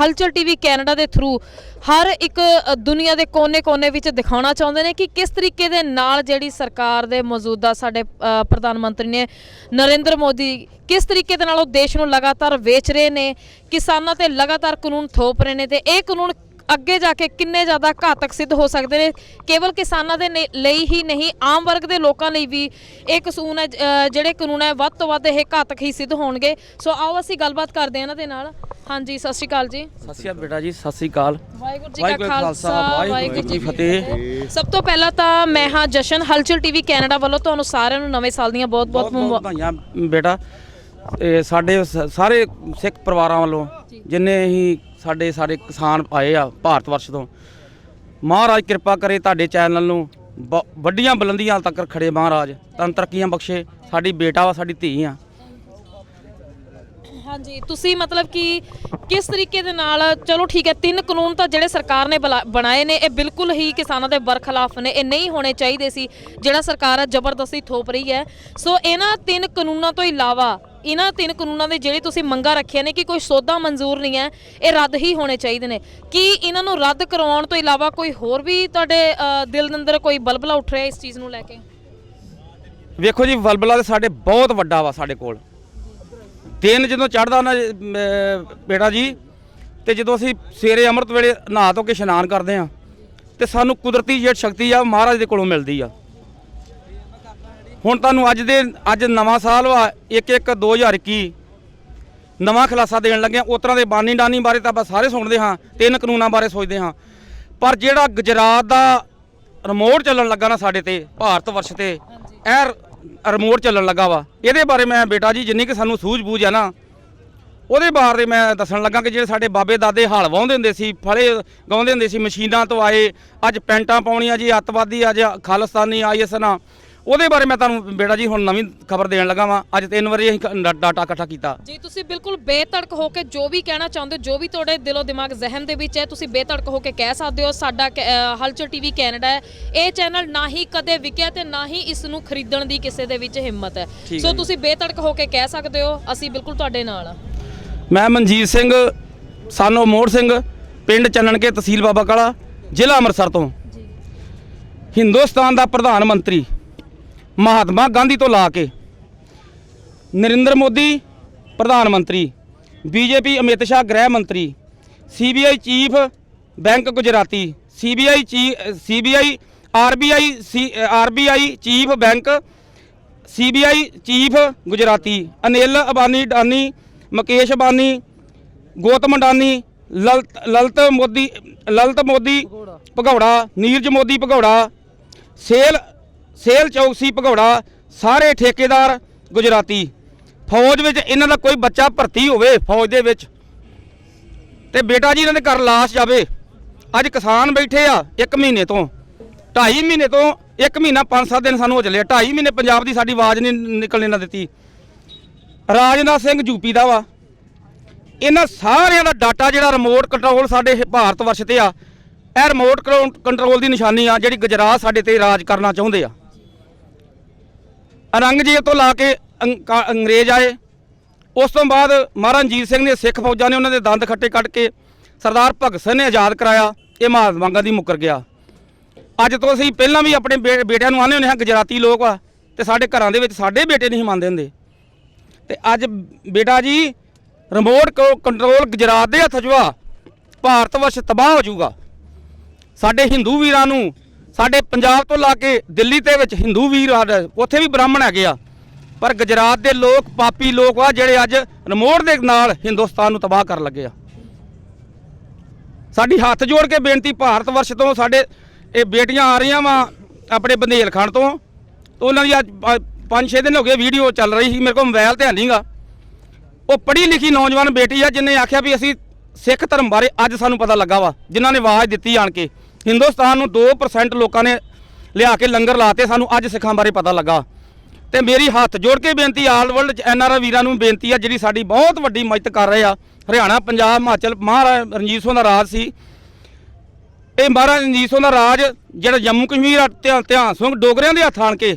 ਹਲਚਲ ਟੀਵੀ ਕੈਨੇਡਾ ਦੇ ਥਰੂ ਹਰ ਇੱਕ ਦੁਨੀਆ ਦੇ ਕੋਨੇ-ਕੋਨੇ ਵਿੱਚ ਦਿਖਾਉਣਾ ਚਾਹੁੰਦੇ ਨੇ ਕਿ ਕਿਸ ਤਰੀਕੇ ਦੇ ਨਾਲ ਜਿਹੜੀ ਸਰਕਾਰ ਦੇ ਮੌਜੂਦਾ ਸਾਡੇ ਪ੍ਰਧਾਨ ਮੰਤਰੀ ਨੇ ਨਰਿੰਦਰ ਮੋਦੀ ਕਿਸ ਤਰੀਕੇ ਦੇ ਨਾਲ ਉਹ ਦੇਸ਼ ਨੂੰ ਲਗਾਤਾਰ ਵੇਚ ਰਹੇ ਨੇ, ਕਿਸਾਨਾਂ ਤੇ ਲਗਾਤਾਰ ਕਾਨੂੰਨ ਥੋਪ ਰਹੇ ਨੇ, ਤੇ ਇਹ ਕਾਨੂੰਨ ਅੱਗੇ ਜਾ ਕੇ ਕਿੰਨੇ ਜ਼ਿਆਦਾ ਘਾਤਕ ਸਿੱਧ ਹੋ ਸਕਦੇ ਨੇ। ਕੇਵਲ ਕਿਸਾਨਾਂ ਦੇ ਲਈ ਹੀ ਨਹੀਂ, ਆਮ ਵਰਗ ਦੇ ਲੋਕਾਂ ਲਈ ਵੀ ਇਹ ਕਾਨੂੰਨ ਹੈ, ਜਿਹੜੇ ਕਾਨੂੰਨ ਹੈ ਵੱਧ ਤੋਂ ਵੱਧ ਇਹ ਘਾਤਕ ਹੀ ਸਿੱਧ ਹੋਣਗੇ। ਸੋ ਆਓ ਅਸੀਂ ਗੱਲਬਾਤ ਕਰਦੇ ਹਾਂ ਇਹਨਾਂ ਦੇ ਨਾਲ। ਹਾਂਜੀ, ਸਤਿ ਸ਼੍ਰੀ ਅਕਾਲ ਜੀ। ਸਤਿ ਸ਼੍ਰੀ ਅਕਾਲ ਬੇਟਾ ਜੀ, ਸਤਿ ਸ਼੍ਰੀ ਅਕਾਲ। ਵਾਹਿਗੁਰੂ ਜੀ ਕਾ ਖਾਲਸਾ, ਵਾਹਿਗੁਰੂ ਜੀ ਕੀ ਫਤਿਹ। ਸਭ ਤੋਂ ਪਹਿਲਾਂ ਤਾਂ ਮੈਂ ਹਾਂ ਜਸ਼ਨ, ਹਲਚਲ ਟੀਵੀ ਕੈਨੇਡਾ ਵੱਲੋਂ ਤੁਹਾਨੂੰ ਸਾਰਿਆਂ ਨੂੰ ਨਵੇਂ ਸਾਲ ਦੀਆਂ ਬਹੁਤ-ਬਹੁਤ ਵਧਾਈਆਂ ਬੇਟਾ। ਸਾਡੇ ਸਾਰੇ ਸਿੱਖ ਪਰਿਵਾਰਾਂ ਵੱਲੋਂ ਜਿੰਨੇ ਹੀ ਸਾਡੇ ਕਿਸਾਨ ਆਏ ਆ ਭਾਰਤ ਵਰਸ਼ ਤੋਂ, ਮਹਾਰਾਜ ਕਿਰਪਾ ਕਰੇ ਤੁਹਾਡੇ ਚੈਨਲ ਨੂੰ ਵੱਡੀਆਂ ਬੁਲੰਦੀਆਂ ਤੱਕ ਖੜੇ, ਮਹਾਰਾਜ ਤੁਹਾਨੂੰ ਤਰੱਕੀਆਂ ਬਖਸ਼ੇ। ਸਾਡੀ ਬੇਟਾ ਵਾ, ਸਾਡੀ ਧੀ ਆ। ਹਾਂਜੀ, ਤੁਸੀਂ ਮਤਲਬ ਕਿ ਕਿਸ ਤਰੀਕੇ ਦੇ ਨਾਲ, ਚਲੋ ਠੀਕ ਹੈ, 3 ਕਾਨੂੰਨ ਤਾਂ ਜਿਹੜੇ ਸਰਕਾਰ ਨੇ ਬਣਾਏ ਨੇ ਇਹ ਬਿਲਕੁਲ ਹੀ ਕਿਸਾਨਾਂ ਦੇ ਬਰਖਲਾਫ ਨੇ, ਇਹ ਨਹੀਂ ਹੋਣੇ ਚਾਹੀਦੇ ਸੀ ਜਿਹੜਾ ਸਰਕਾਰ ਹੈ ਜ਼ਬਰਦਸਤੀ ਥੋਪ ਰਹੀ ਹੈ। ਸੋ ਇਹਨਾਂ 3 ਕਾਨੂੰਨਾਂ ਤੋਂ ਇਲਾਵਾ, ਇਹਨਾਂ 3 ਕਾਨੂੰਨਾਂ ਦੇ ਜਿਹੜੇ ਤੁਸੀਂ ਮੰਗਾਂ ਰੱਖੀਆਂ ਨੇ ਕਿ ਕੋਈ ਸੌਦਾ ਮਨਜ਼ੂਰ ਨਹੀਂ ਹੈ, ਇਹ ਰੱਦ ਹੀ ਹੋਣੇ ਚਾਹੀਦੇ ਨੇ, ਕੀ ਇਹਨਾਂ ਨੂੰ ਰੱਦ ਕਰਵਾਉਣ ਤੋਂ ਇਲਾਵਾ ਕੋਈ ਹੋਰ ਵੀ ਤੁਹਾਡੇ ਦਿਲ ਦੇ ਅੰਦਰ ਕੋਈ ਬਲਬਲਾ ਉੱਠ ਰਿਹਾ ਇਸ ਚੀਜ਼ ਨੂੰ ਲੈ ਕੇ? ਵੇਖੋ ਜੀ, ਬਲਬਲਾ ਤੇ ਸਾਡੇ ਬਹੁਤ ਵੱਡਾ ਵਾ। ਸਾਡੇ ਕੋਲ ਦਿਨ ਜਦੋਂ ਚੜ੍ਹਦਾ ਨਾ ਬੇਟਾ ਜੀ, ਤੇ ਜਦੋਂ ਅਸੀਂ ਸਵੇਰੇ ਅੰਮ੍ਰਿਤ ਵੇਲੇ ਨਹਾ ਧੋ ਕੇ ਇਸ਼ਨਾਨ ਕਰਦੇ ਹਾਂ, ਤੇ ਸਾਨੂੰ ਕੁਦਰਤੀ ਜਿਹੜੀ ਸ਼ਕਤੀ ਆ ਮਹਾਰਾਜ ਦੇ ਕੋਲੋਂ ਮਿਲਦੀ ਆ। ਹੁਣ ਤੁਹਾਨੂੰ ਅੱਜ ਨਵਾਂ ਸਾਲ ਵਾ, 1/1/2021 ਨਵਾਂ ਖੁਲਾਸਾ ਦੇਣ ਲੱਗੇ ਹਾਂ। ਉਸ ਤਰ੍ਹਾਂ ਦੇ ਬਾਨੀ ਡਾਨੀ ਬਾਰੇ ਤਾਂ ਆਪਾਂ ਸਾਰੇ ਸੁਣਦੇ ਹਾਂ, 3 ਕਾਨੂੰਨਾਂ ਬਾਰੇ ਸੋਚਦੇ ਹਾਂ, ਪਰ ਜਿਹੜਾ ਗੁਜਰਾਤ ਦਾ ਰਿਮੋਟ ਚੱਲਣ ਲੱਗਾ ਨਾ ਸਾਡੇ ਤੇ, ਭਾਰਤ ਵਰਸ਼ ਤੇ ਇਹ ਰਿਮੋਟ ਚੱਲਣ ਲੱਗਾ ਵਾ, ਇਹਦੇ ਬਾਰੇ ਮੈਂ ਬੇਟਾ ਜੀ ਜਿੰਨੀ ਕਿ ਸਾਨੂੰ ਸੂਝ-ਬੂਝ ਆ ਨਾ, ਉਹਦੇ ਬਾਰੇ ਮੈਂ ਦੱਸਣ ਲੱਗਾ ਕਿ ਜਿਹੜੇ ਸਾਡੇ ਬਾਬੇ ਦਾਦੇ ਹਲ ਵਾਹੁੰਦੇ ਹੁੰਦੇ ਸੀ, ਫਲੇ ਗਾਉਂਦੇ ਹੁੰਦੇ ਸੀ, ਮਸ਼ੀਨਾਂ ਤੋਂ ਆਏ, ਅੱਜ ਪੈਂਟਾਂ ਪਾਉਣੀਆਂ ਜੀ ਅੱਤਵਾਦੀ, ਅੱਜ ਖਾਲਿਸਤਾਨੀ IS ਨਾ, ਉਹਦੇ ਬਾਰੇ ਮੈਂ ਤੁਹਾਨੂੰ ਬੇਟਾ ਜੀ ਹੁਣ ਨਵੀਂ ਖਬਰ ਦੇਣ ਲੱਗਾ ਵਾਂ। ਅੱਜ 3 ਵਾਰੀ ਅਸੀਂ ਡਾਟਾ ਇਕੱਠਾ ਕੀਤਾ ਜੀ। ਤੁਸੀਂ ਬਿਲਕੁਲ ਬੇਤੜਕ ਹੋ ਕੇ ਜੋ ਵੀ ਕਹਿਣਾ ਚਾਹੁੰਦੇ ਹੋ, ਜੋ ਵੀ ਤੁਹਾਡੇ ਦਿਲੋਂ ਦਿਮਾਗ ਜ਼ਹਿਨ ਦੇ ਵਿੱਚ ਹੈ, ਤੁਸੀਂ ਬੇਤੜਕ ਹੋ ਕੇ ਕਹਿ ਸਕਦੇ ਹੋ। ਸਾਡਾ ਹਲਚਲ ਟੀਵੀ ਕੈਨੇਡਾ ਹੈ, ਇਹ ਚੈਨਲ ਨਾ ਹੀ ਕਦੇ ਵਿਕਿਆ ਤੇ ਨਾ ਹੀ ਇਸ ਨੂੰ ਖਰੀਦਣ ਦੀ ਕਿਸੇ ਦੇ ਵਿੱਚ ਹਿੰਮਤ ਹੈ। ਸੋ ਤੁਸੀਂ ਬੇਤੜਕ ਹੋ ਕੇ ਕਹਿ ਸਕਦੇ ਹੋ, ਅਸੀਂ ਬਿਲਕੁਲ ਤੁਹਾਡੇ ਨਾਲ। ਮੈਂ ਮਨਜੀਤ ਸਿੰਘ ਸਾਨੋ ਮੋੜ ਸਿੰਘ, ਪਿੰਡ ਚੰਨਣਕੇ, ਤਹਿਸੀਲ ਬਾਬਾ ਕਾਲਾ, ਜ਼ਿਲ੍ਹਾ ਅੰਮ੍ਰਿਤਸਰ ਤੋਂ। ਹਿੰਦੁਸਤਾਨ ਦਾ ਪ੍ਰਧਾਨ ਮੰਤਰੀ ਮਹਾਤਮਾ ਗਾਂਧੀ ਤੋਂ ਲਾ ਕੇ ਨਰਿੰਦਰ ਮੋਦੀ ਪ੍ਰਧਾਨ ਮੰਤਰੀ, BJP ਅਮਿਤ ਸ਼ਾਹ ਗ੍ਰਹਿ ਮੰਤਰੀ, CBI chief bank Gujarati, RBI chief bank, CBI chief Gujarati, Anil Ambani ਡਾਨੀ, ਮੁਕੇਸ਼ ਅਬਾਨੀ, ਗੌਤਮ ਅਡਾਨੀ, ਲਲਿਤ ਮੋਦੀ ਭਗੌੜਾ, ਨੀਰਜ ਮੋਦੀ ਭਗੌੜਾ, ਸੇਲ ਚੌਕਸੀ ਭਗੌੜਾ, ਸਾਰੇ ਠੇਕੇਦਾਰ ਗੁਜਰਾਤੀ। ਫੌਜ ਵਿੱਚ ਇਹਨਾਂ ਦਾ ਕੋਈ ਬੱਚਾ ਭਰਤੀ ਹੋਵੇ ਫੌਜ ਦੇ ਵਿੱਚ, ਤੇ ਬੇਟਾ ਜੀ ਇਹਨਾਂ ਦੇ ਘਰ ਲਾਸ਼ ਜਾਵੇ। ਅੱਜ ਕਿਸਾਨ ਬੈਠੇ ਆ 1 ਮਹੀਨੇ ਤੋਂ, 2.5 ਮਹੀਨੇ ਤੋਂ, 1 ਮਹੀਨਾ 5-7 ਦਿਨ ਸਾਨੂੰ ਹੋ ਚੱਲੇ, 2.5 ਮਹੀਨੇ ਪੰਜਾਬ ਦੀ ਸਾਡੀ ਆਵਾਜ਼ ਨਹੀਂ ਨਿਕਲਣੇ ਨਾ ਦਿੱਤੀ। ਰਾਜਨਾਥ ਸਿੰਘ ਯੂਪੀ ਦਾ ਵਾ। ਇਹਨਾਂ ਸਾਰਿਆਂ ਦਾ ਡਾਟਾ ਜਿਹੜਾ ਰਿਮੋਟ ਕੰਟਰੋਲ ਸਾਡੇ ਭਾਰਤ ਵਰਸ਼ ਤੇ ਆ, ਇਹ ਰਿਮੋਟ ਕੰਟਰੋਲ ਦੀ ਨਿਸ਼ਾਨੀ ਆ ਜਿਹੜੀ ਗੁਜਰਾਤ ਸਾਡੇ ਤੇ ਰਾਜ ਕਰਨਾ ਚਾਹੁੰਦੇ ਆ। ਔਰੰਗਜ਼ੇਬ ਤੋਂ ਲਾ ਕੇ ਅੰਗਰੇਜ਼ ਆਏ, ਉਸ ਤੋਂ ਬਾਅਦ ਮਹਾਰਾਜਾ ਰਣਜੀਤ ਸਿੰਘ ਨੇ ਸਿੱਖ ਫੌਜਾਂ ਨੇ ਉਹਨਾਂ ਦੇ ਦੰਦ ਖੱਟੇ ਕੱਢ ਕੇ ਸਰਦਾਰ ਭਗਤ ਸਿੰਘ ਨੇ ਆਜ਼ਾਦ ਕਰਾਇਆ। ਇਹ ਮਹਾਤਮਾ ਗਾਂਧੀ ਮੁੱਕਰ ਗਿਆ। ਅੱਜ ਤੋਂ ਅਸੀਂ ਪਹਿਲਾਂ ਵੀ ਆਪਣੇ ਬੇਟਿਆਂ ਨੂੰ ਆਉਂਦੇ ਹੁੰਦੇ ਹਾਂ ਗੁਜਰਾਤੀ ਲੋਕ ਆ, ਤੇ ਸਾਡੇ ਘਰਾਂ ਦੇ ਵਿੱਚ ਸਾਡੇ ਬੇਟੇ ਨਹੀਂ ਮੰਨਦੇ ਹੁੰਦੇ, ਤੇ ਅੱਜ ਬੇਟਾ ਜੀ ਰਿਮੋਟ ਕੰਟਰੋਲ ਗੁਜਰਾਤ ਦੇ ਹੱਥ 'ਚ ਵਾ, ਭਾਰਤ ਵਰਸ਼ ਤਬਾਹ ਹੋ ਜਾਊਗਾ। ਸਾਡੇ ਹਿੰਦੂ ਵੀਰਾਂ ਨੂੰ, ਸਾਡੇ ਪੰਜਾਬ ਤੋਂ ਲਾ ਕੇ ਦਿੱਲੀ ਦੇ ਵਿੱਚ ਹਿੰਦੂ ਵੀਰ ਉੱਥੇ ਵੀ ਬ੍ਰਾਹਮਣ ਹੈਗੇ ਆ, ਪਰ ਗੁਜਰਾਤ ਦੇ ਲੋਕ ਪਾਪੀ ਲੋਕ ਆ ਜਿਹੜੇ ਅੱਜ ਰਿਮੋਟ ਦੇ ਨਾਲ ਹਿੰਦੁਸਤਾਨ ਨੂੰ ਤਬਾਹ ਕਰਨ ਲੱਗੇ ਆ। ਸਾਡੀ ਹੱਥ ਜੋੜ ਕੇ ਬੇਨਤੀ, ਭਾਰਤ ਵਰਸ਼ ਤੋਂ ਸਾਡੇ ਇਹ ਬੇਟੀਆਂ ਆ ਰਹੀਆਂ ਵਾ ਆਪਣੇ ਬੰਦੇਲਖੰਡ ਤੋਂ, ਉਹਨਾਂ ਦੀ ਅੱਜ 5-6 ਦਿਨ ਹੋ ਗਏ ਵੀਡੀਓ ਚੱਲ ਰਹੀ ਸੀ, ਮੇਰੇ ਕੋਲ ਮੋਬਾਈਲ ਤੇ ਨਹੀਂਗਾ। ਉਹ ਪੜ੍ਹੀ ਲਿਖੀ ਨੌਜਵਾਨ ਬੇਟੀ ਆ ਜਿਹਨੇ ਆਖਿਆ ਵੀ ਅਸੀਂ ਸਿੱਖ ਧਰਮ ਬਾਰੇ ਅੱਜ ਸਾਨੂੰ ਪਤਾ ਲੱਗਾ ਵਾ, ਜਿਨ੍ਹਾਂ ਨੇ ਆਵਾਜ਼ ਦਿੱਤੀ ਆਣ ਕੇ। ਹਿੰਦੁਸਤਾਨ ਨੂੰ 2% ਲੋਕਾਂ ਨੇ ਲਿਆ ਕੇ ਲੰਗਰ ਲਾਤੇ, ਸਾਨੂੰ ਅੱਜ ਸਿੱਖਾਂ ਬਾਰੇ ਪਤਾ ਲੱਗਾ। ਤੇ ਮੇਰੀ ਹੱਥ ਜੋੜ ਕੇ ਬੇਨਤੀ ਆਲ ਵਰਲਡ 'ਚ NRI ਵੀਰਾਂ ਨੂੰ ਬੇਨਤੀ ਆ, ਜਿਹੜੀ ਸਾਡੀ ਬਹੁਤ ਵੱਡੀ ਮਦਦ ਕਰ ਰਹੇ ਆ। ਹਰਿਆਣਾ, ਪੰਜਾਬ, ਹਿਮਾਚਲ ਮਹਾਰਾਜ ਰਣਜੀਤ ਸਿੰਘ ਦਾ ਰਾਜ ਸੀ, ਇਹ ਮਹਾਰਾਜ ਰਣਜੀਤ ਸਿੰਘ ਦਾ ਰਾਜ ਜਿਹੜਾ ਜੰਮੂ ਕਸ਼ਮੀਰ ਧਿਆਨ ਸਿੰਘ ਡੋਗਰਿਆਂ ਦੇ ਹੱਥ ਆਣ ਕੇ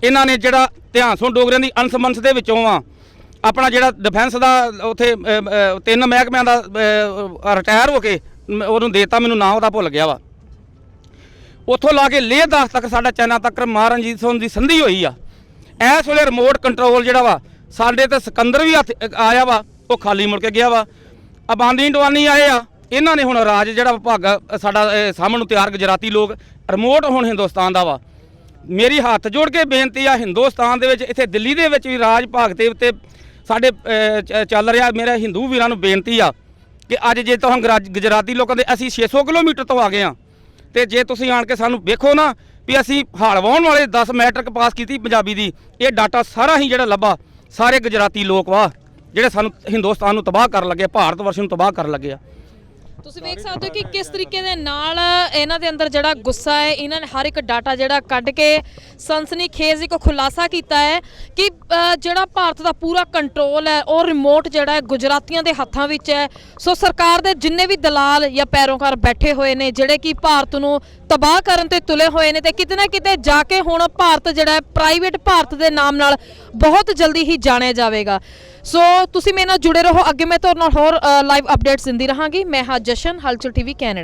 ਇਹਨਾਂ ਨੇ ਜਿਹੜਾ ਧਿਆਨ ਸਿੰਘ ਡੋਗਰਿਆਂ ਦੀ ਅੰਸ ਦੇ ਵਿੱਚੋਂ ਆ ਆਪਣਾ ਜਿਹੜਾ ਡਿਫੈਂਸ ਦਾ ਉੱਥੇ 3 ਮਹਿਕਮਿਆਂ ਦਾ ਰਿਟਾਇਰ ਹੋ ਕੇ ਉਹਨੂੰ ਦੇਤਾ, ਮੈਨੂੰ ਨਾਂ ਉਹਦਾ ਭੁੱਲ ਗਿਆ ਵਾ। ਉੱਥੋਂ ਲਾ ਕੇ ਲੇਹ ਦਾਸ ਤੱਕ ਸਾਡਾ ਚਾਈਨਾ ਤੱਕ ਮਹਾਰਾਜਾ ਰਣਜੀਤ ਸਿੰਘ ਦੀ ਸੰਧੀ ਹੋਈ ਆ। ਇਸ ਵੇਲੇ ਰਿਮੋਟ ਕੰਟਰੋਲ ਜਿਹੜਾ ਵਾ ਸਾਡੇ ਤੇ ਸਿਕੰਦਰ ਵੀ ਹੱਥ ਆਇਆ ਵਾ, ਉਹ ਖਾਲੀ ਮੁੜ ਕੇ ਗਿਆ ਵਾ। ਅਬਾਨੀ ਡਵਾਨੀ ਆਏ ਆ, ਇਹਨਾਂ ਨੇ ਹੁਣ ਰਾਜ ਜਿਹੜਾ ਭਾਗ ਸਾਡਾ ਸਾਹਮਣੇ ਨੂੰ ਤਿਆਰ ਗੁਜਰਾਤੀ ਲੋਕ, ਰਿਮੋਟ ਹੁਣ ਹਿੰਦੁਸਤਾਨ ਦਾ ਵਾ। ਮੇਰੀ ਹੱਥ ਜੋੜ ਕੇ ਬੇਨਤੀ ਆ, ਹਿੰਦੁਸਤਾਨ ਦੇ ਵਿੱਚ ਇੱਥੇ ਦਿੱਲੀ ਦੇ ਵਿੱਚ ਵੀ ਰਾਜ ਭਾਗ ਦੇ ਉੱਤੇ ਸਾਡੇ ਚੱਲ ਰਿਹਾ। ਮੇਰੇ ਹਿੰਦੂ ਵੀਰਾਂ ਨੂੰ ਬੇਨਤੀ ਆ ਕਿ ਅੱਜ ਜੇ ਤੁਸੀਂ ਗੁਜਰਾਤੀ ਲੋਕਾਂ ਦੇ ਅਸੀਂ 600 ਕਿਲੋਮੀਟਰ ਤੋਂ ਆ ਗਏ ਆ, ਤੇ ਜੇ ਤੁਸੀਂ ਆਣ ਕੇ ਸਾਨੂੰ ਵੇਖੋ ਨਾ ਵੀ ਅਸੀਂ ਹਾਲ ਵਾਹੁਣ ਵਾਲੇ 10 ਮੈਟ੍ਰਿਕ ਪਾਸ ਕੀਤੀ ਪੰਜਾਬੀ ਦੀ, ਇਹ ਡਾਟਾ ਸਾਰਾ ਹੀ ਜਿਹੜਾ ਲੱਭਾ ਸਾਰੇ ਗੁਜਰਾਤੀ ਲੋਕ ਵਾ ਜਿਹੜੇ ਸਾਨੂੰ ਹਿੰਦੁਸਤਾਨ ਨੂੰ ਤਬਾਹ ਕਰਨ ਲੱਗੇ, ਭਾਰਤ ਵਰਸ਼ ਨੂੰ ਤਬਾਹ ਕਰਨ ਲੱਗੇ ਆ। ਤੁਸੀਂ ਵੇਖ ਸਕਦੇ ਹੋ ਕਿ ਕਿਸ ਤਰੀਕੇ ਦੇ ਨਾਲ ਇਹਨਾਂ ਦੇ ਅੰਦਰ ਜਿਹੜਾ ਗੁੱਸਾ ਹੈ, ਇਹਨਾਂ ਨੇ ਹਰ ਇੱਕ ਡਾਟਾ ਜਿਹੜਾ ਕੱਢ ਕੇ ਸਨਸਨੀਖੇਜ਼ ਇੱਕ ਖੁਲਾਸਾ ਕੀਤਾ ਹੈ ਕਿ ਜਿਹੜਾ ਭਾਰਤ ਦਾ ਪੂਰਾ ਕੰਟਰੋਲ ਹੈ ਉਹ ਰਿਮੋਟ ਜਿਹੜਾ ਹੈ ਗੁਜਰਾਤੀਆਂ ਦੇ ਹੱਥਾਂ ਵਿੱਚ ਹੈ। ਸੋ ਸਰਕਾਰ ਦੇ ਜਿੰਨੇ ਵੀ ਦਲਾਲ ਜਾਂ ਪੈਰੋਕਾਰ ਬੈਠੇ ਹੋਏ ਨੇ ਜਿਹੜੇ ਕਿ ਭਾਰਤ ਨੂੰ ਤਬਾਹ ਕਰਨ ਤੇ ਤੁਲੇ ਹੋਏ ਨੇ, ਤੇ ਕਿਤੇ ਨਾ ਕਿਤੇ ਜਾ ਕੇ ਹੁਣ ਭਾਰਤ ਜਿਹੜਾ ਹੈ ਪ੍ਰਾਈਵੇਟ ਭਾਰਤ ਦੇ ਨਾਮ ਨਾਲ ਬਹੁਤ ਜਲਦੀ ਹੀ ਜਾਣਿਆ ਜਾਵੇਗਾ। ਸੋ ਤੁਸੀਂ ਮੇਰੇ ਨਾਲ ਜੁੜੇ ਰਹੋ, ਅੱਗੇ ਮੈਂ ਤੁਹਾਡੇ ਨਾਲ ਹੋਰ ਲਾਈਵ ਅਪਡੇਟਸ ਦਿੰਦੀ ਰਹਾਂਗੀ। ਮੈਂ ਹਾਂ ਜਸ਼ਨ, ਹਲਚਲ TV ਕੈਨੇਡਾ।